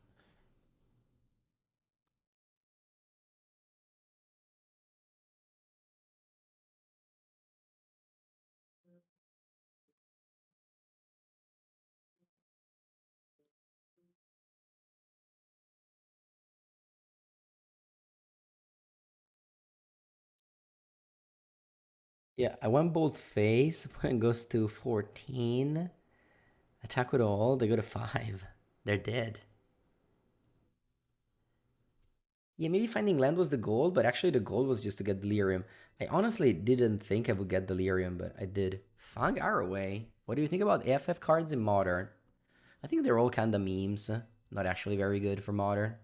Yeah, I went bolt face. When it goes to 14, attack with all. They go to 5. They're dead. Yeah, maybe finding land was the goal, but actually the goal was just to get delirium. I honestly didn't think I would get delirium, but I did. Fang Arrowway. What do you think about AFF cards in modern? I think they're all kinda memes. Not actually very good for modern.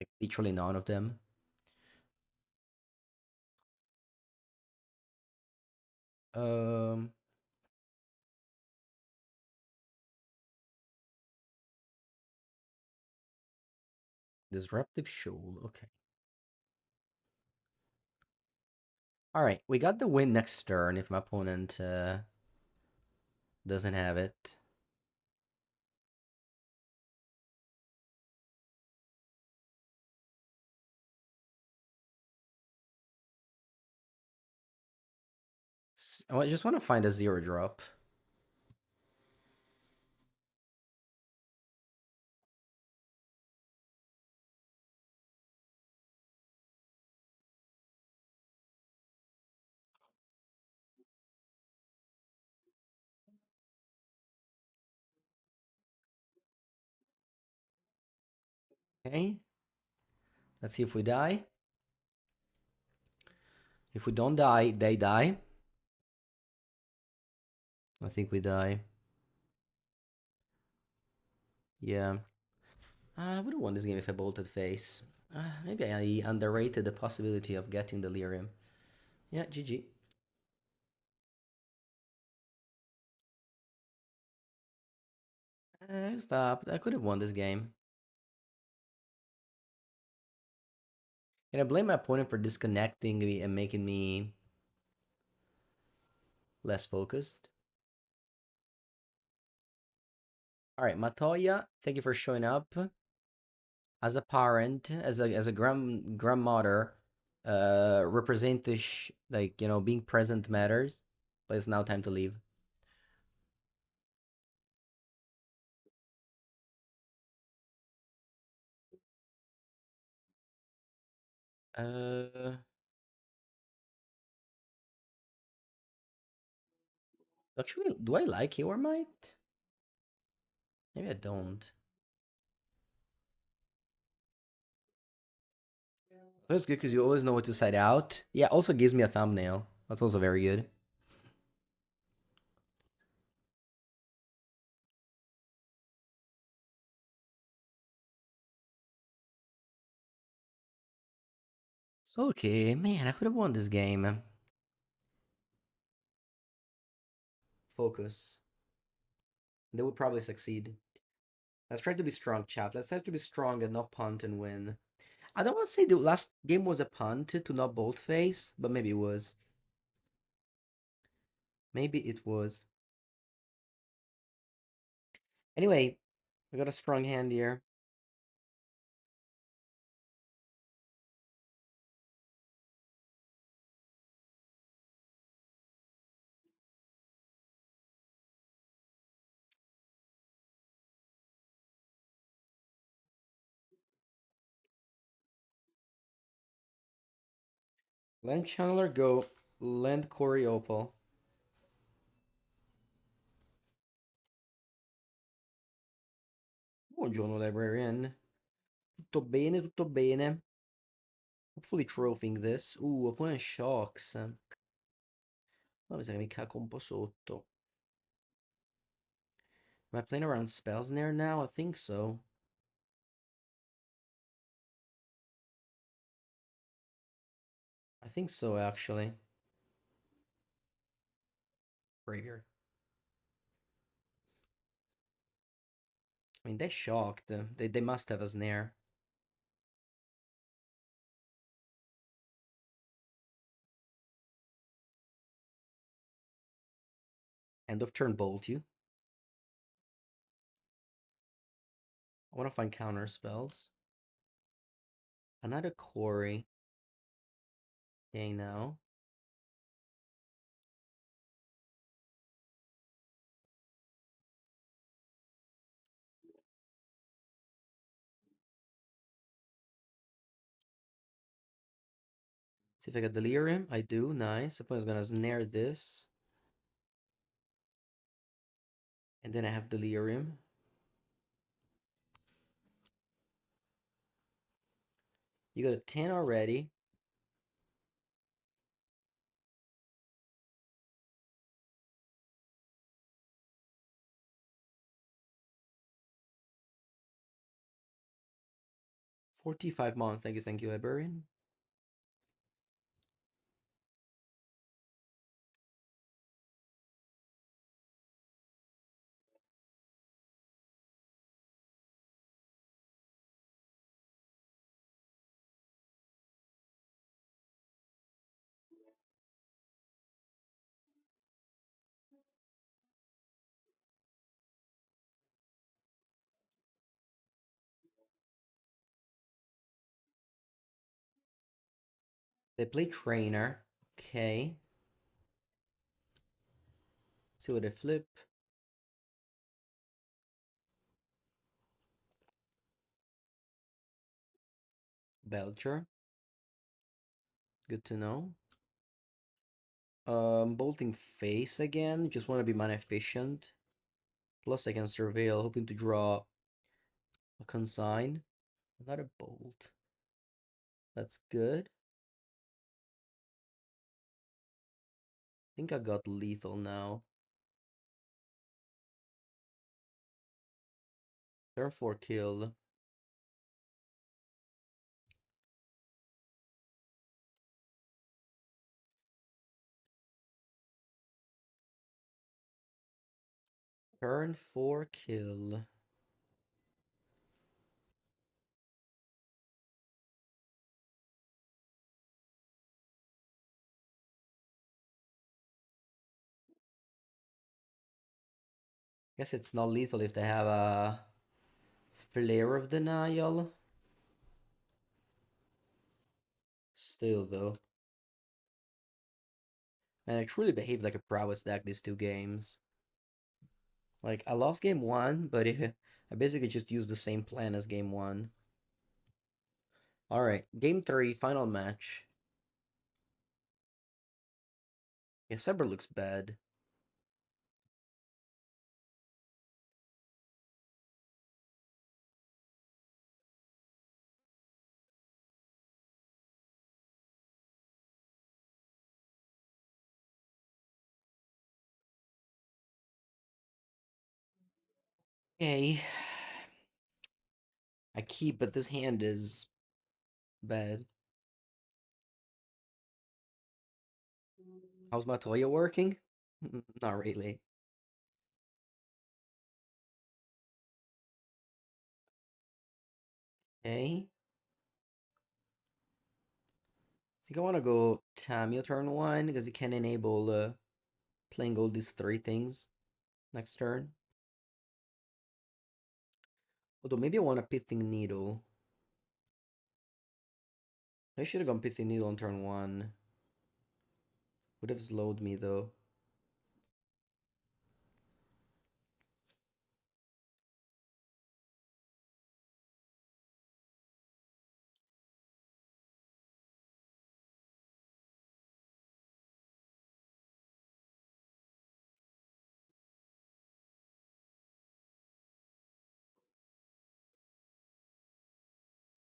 Like, literally none of them. Um, Disruptive Shoal. Okay. All right, we got the win next turn if my opponent doesn't have it. I just want to find a 0 drop. Okay. Let's see if we die. If we don't die, they die. I think we die. Yeah. I would have won this game if I bolted face. Maybe I underrated the possibility of getting delirium. Yeah, GG. Stop. I could have won this game. And I blame my opponent for disconnecting me and making me less focused. All right, Matoya, thank you for showing up. As a parent, as a grandmother, represent this like being present matters. But it's now time to leave. Uh, Actually, do I like UR Might? Maybe I don't. That's good because you always know what to side out. Yeah, also gives me a thumbnail. That's also very good. So okay, man, I could have won this game. Focus. They would probably succeed. Let's try to be strong, chat. Let's try to be strong and not punt and win. I don't want to say the last game was a punt to not both face, but maybe it was. Maybe it was. Anyway, we got a strong hand here. Land Channeler, go. Land Corey Opal. Buongiorno, librarian. Tutto bene, tutto bene. Hopefully trophying this. Opponent shocks. Ma mi sa che mi cacco un po' sotto. Am I playing around spells in there now? I think so. I think so, actually. Graveyard. I mean, they're shocked. They must have a snare. End of turn bolt you. I want to find counter spells. Another Cori. Okay, now. See if I got Delirium. I do. Nice. Opponent's gonna snare this. And then I have Delirium. You got a 10 already. $45 months. Thank you, Librarian. They play Trainer. Okay. See what they flip. Belcher. Good to know. Bolting face again. Just want to be mana efficient. Plus I can surveil, hoping to draw a consign. Another bolt. That's good. I think I got lethal now. Turn 4 kill. Turn 4 kill. Guess it's not lethal if they have a Flare of Denial. Still though. And I truly behaved like a prowess deck these 2 games. Like, I lost game 1, but I basically just used the same plan as game 1. Alright, game 3, final match. Yeah, Saber looks bad. Okay. I keep, but this hand is bad. How's Matoya working? Not really. Okay. I think I want to go Tamio turn 1 because it can enable playing all these 3 things next turn. Although maybe I want a Pithing Needle. I should have gone Pithing Needle on turn 1. Would have slowed me though.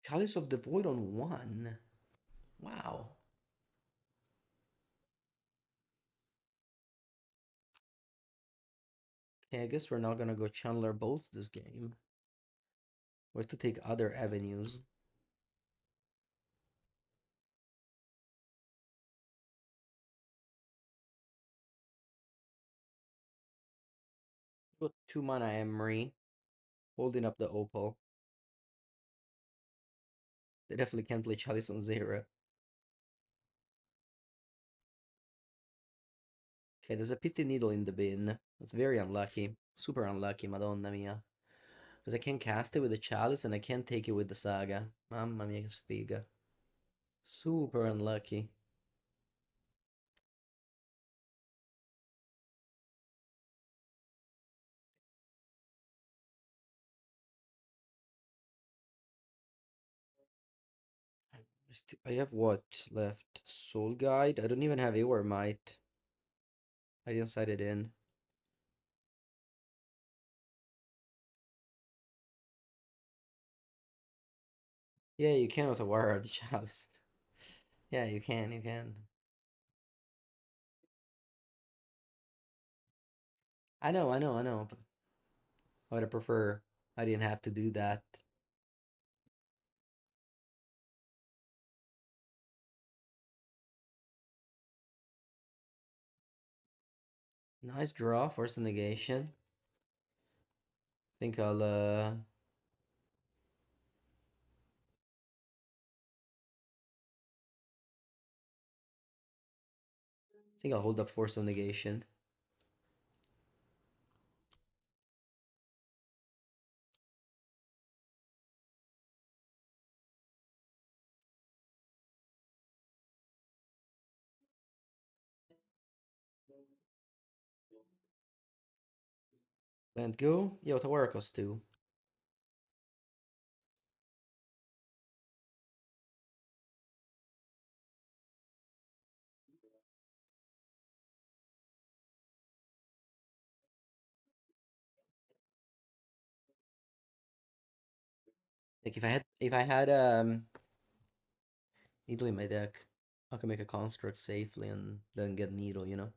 Chalice of the Void on 1. Wow. Okay, I guess we're not gonna go Chandler Bolts this game. We have to take other avenues. Got 2 mana Emery. Holding up the opal. They definitely can't play Chalice on zero. Okay, there's a pity needle in the bin. That's very unlucky. Super unlucky, Madonna mia. Because I can't cast it with the Chalice and I can't take it with the Saga. Mamma mia, che sfiga. Super unlucky. I have what left? Soul Guide? I don't even have UR Might. I didn't sight it in. Yeah, you can with a wire the Chalice. Yeah, you can, you can. I know, but I would have prefer I didn't have to do that. Nice draw, force a negation. Think I'll hold up force of negation. Land go. Yeah, Tawara cost 2. Like if I had needle in my deck, I can make a construct safely and then get needle, you know.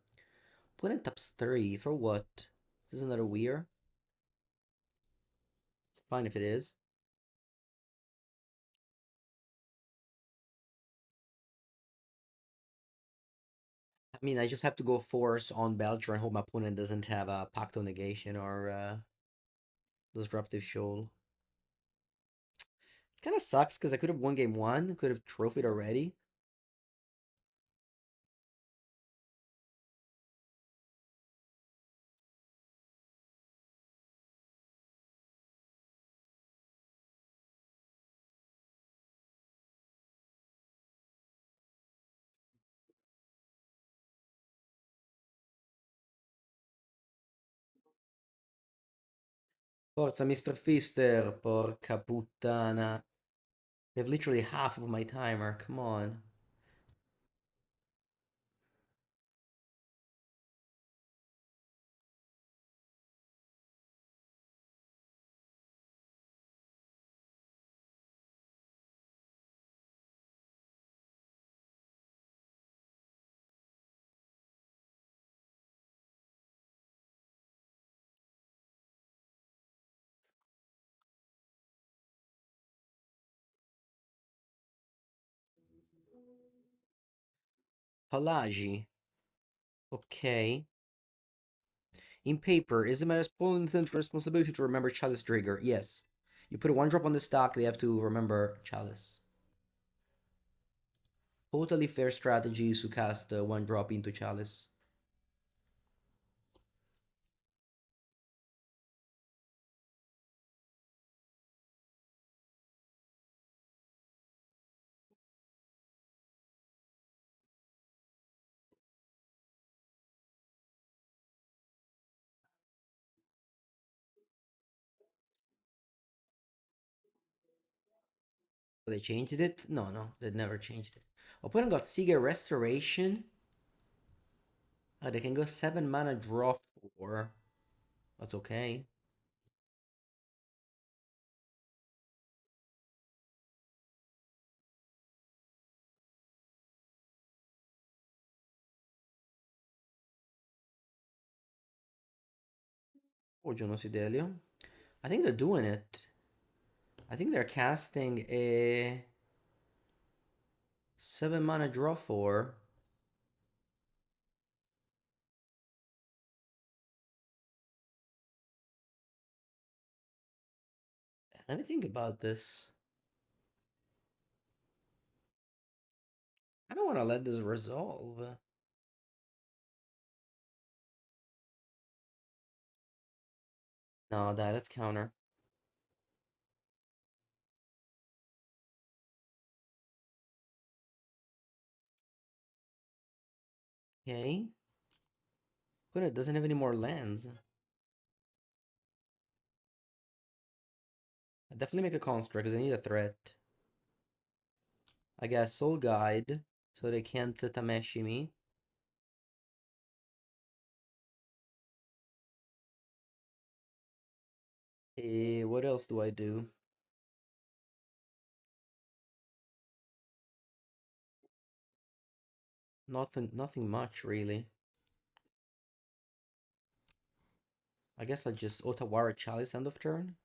Opponent taps 3 for what? Is this another weir? It's fine if it is. I mean, I just have to go force on Belcher and hope my opponent doesn't have a Pacto Negation or Disruptive Shoal. It kind of sucks because I could have won game 1, could have trophied already. Forza, Mr. Fister, porca puttana. They have literally half of my timer, come on. Palagi. Okay. In paper, is it my opponent's responsibility to remember Chalice Trigger? Yes. You put a 1-drop on the stack, they have to remember Chalice. Totally fair strategy to cast 1-drop into Chalice. They changed it? No, they never changed it. Opponent got Siga Restoration. Oh, they can go 7 mana, draw 4. That's okay. Oh, Genocidelio. I think they're doing it. I think they're casting a 7 mana, draw 4. Let me think about this. I don't want to let this resolve. No, let's counter. Okay. But it doesn't have any more lands. I definitely make a construct because I need a threat. I got Soul Guide, so they can't Tameshi me. What else do I do? Nothing much really. I guess I just Otawara Chalice end of turn.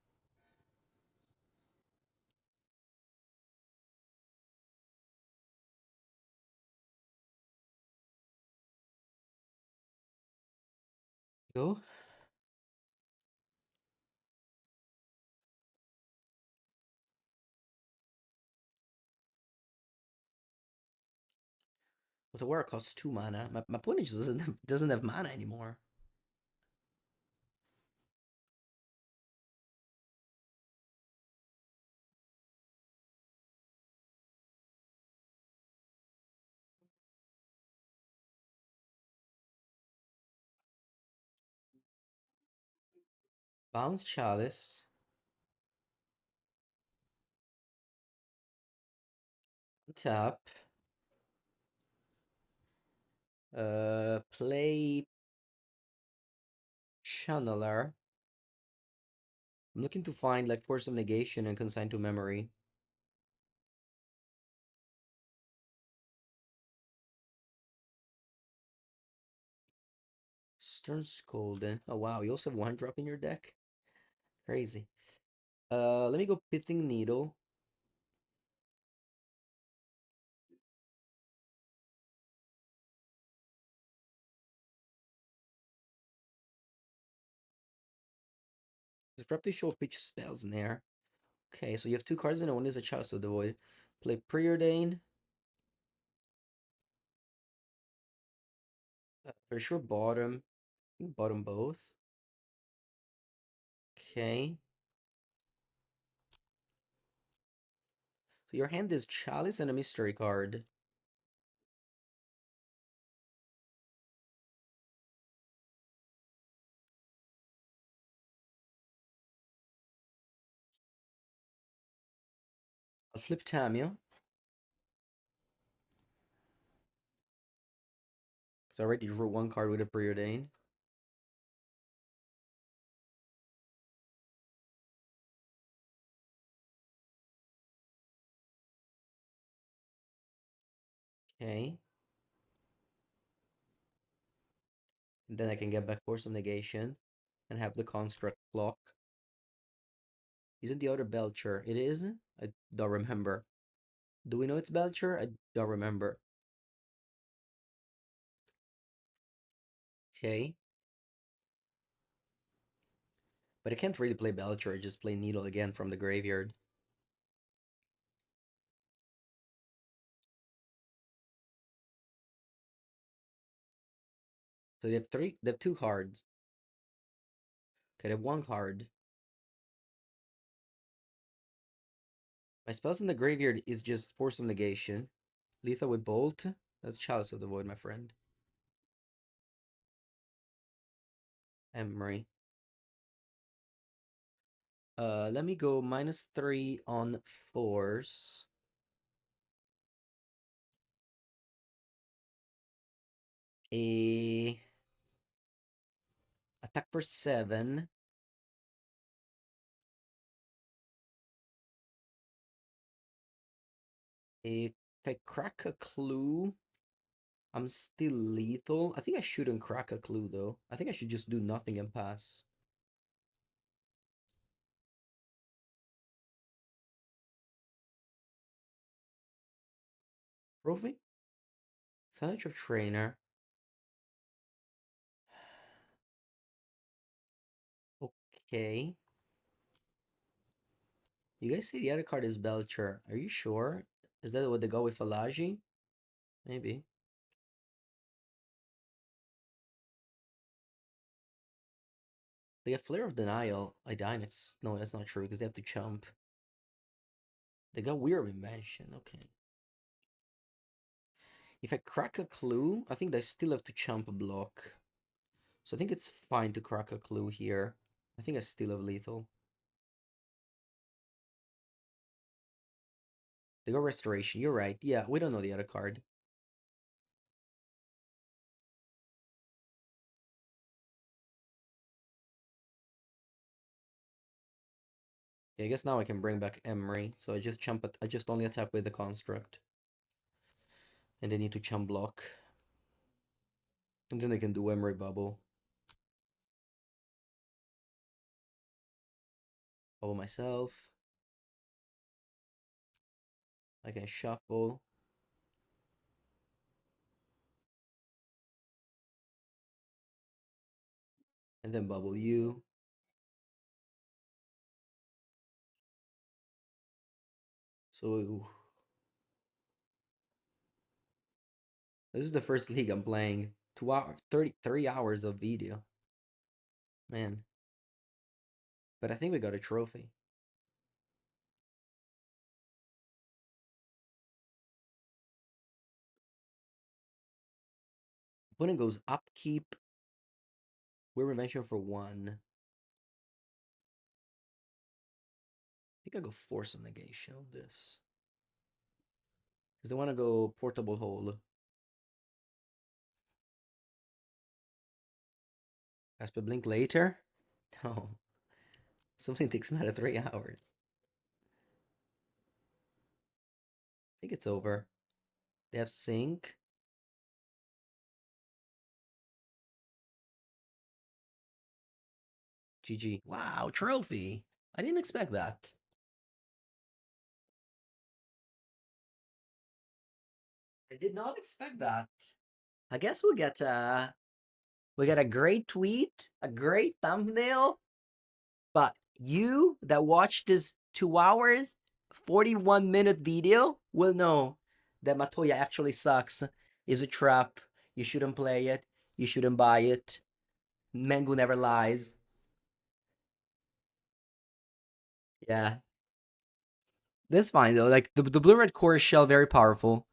Go. Otawara costs 2 mana. My opponent just doesn't have mana anymore. Bounce Chalice. Tap. Play Channeler. I'm looking to find like Force of Negation and Consign to Memory. Stern Scolden. Oh wow, you also have 1-drop in your deck? Crazy. Let me go Pithing Needle. Disrupt the show pitch spells in there. Okay, so you have 2 cards and one is a Chalice of the Void. Play Preordain. For sure bottom. I think bottom both. Okay. So your hand is Chalice and a mystery card. I'll flip Tamio. Because I already drew 1 card with a Preordain. Okay. And then I can get back Force of Negation and have the construct block. Isn't the other Belcher? It is? I don't remember. Do we know it's Belcher? I don't remember. Okay. But I can't really play Belcher, I just play Needle again from the graveyard. So they have 2 cards. Okay, they have 1 card. My spells in the graveyard is just Force of Negation. Lethal with Bolt. That's Chalice of the Void, my friend. Emery. Let me go -3 on Force. A attack for 7. If I crack a clue, I'm still lethal. I think I shouldn't crack a clue though. I think I should just do nothing and pass. Trophy? Silent Trip Trainer. Okay. You guys see the other card is Belcher. Are you sure? Is that what they go with Alaji? Maybe. They have Flare of Denial. I die and it's... No, that's not true because they have to chump. They got Weird Invention. Okay. If I crack a clue, I think they still have to chump a block. So I think it's fine to crack a clue here. I think I still have lethal. They go Restoration. You're right. Yeah, we don't know the other card. Yeah, I guess now I can bring back Emery. So I just chump it. I just only attack with the construct. And they need to chump block. And then they can do Emery Bubble. Bubble myself. I can shuffle. And then bubble you. So this is the first league I'm playing. 2 hours, 30 hours of video. Man. But I think we got a trophy. Opponent goes upkeep. We're Invention for 1. I think I go Force of Negation on this. Because they want to go Portable Hole. Asper Blink later? No. Something takes another 3 hours. I think it's over. They have Sync. GG. Wow, trophy. I didn't expect that. I did not expect that. I guess we'll get we got a great tweet, a great thumbnail, but you that watched this 2 hours, 41-minute video will know that Matoya actually sucks, is a trap. You shouldn't play it. You shouldn't buy it. Mengu never lies. Yeah. That's fine though. Like the blue red core shell very powerful.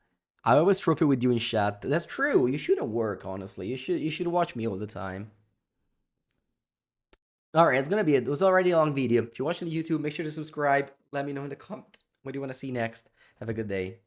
I always trophy with you in chat. That's true. You shouldn't work, honestly. You should watch me all the time. Alright, it's gonna be it. It was already a long video. If you're watching the YouTube, make sure to subscribe. Let me know in the comment what do you want to see next. Have a good day.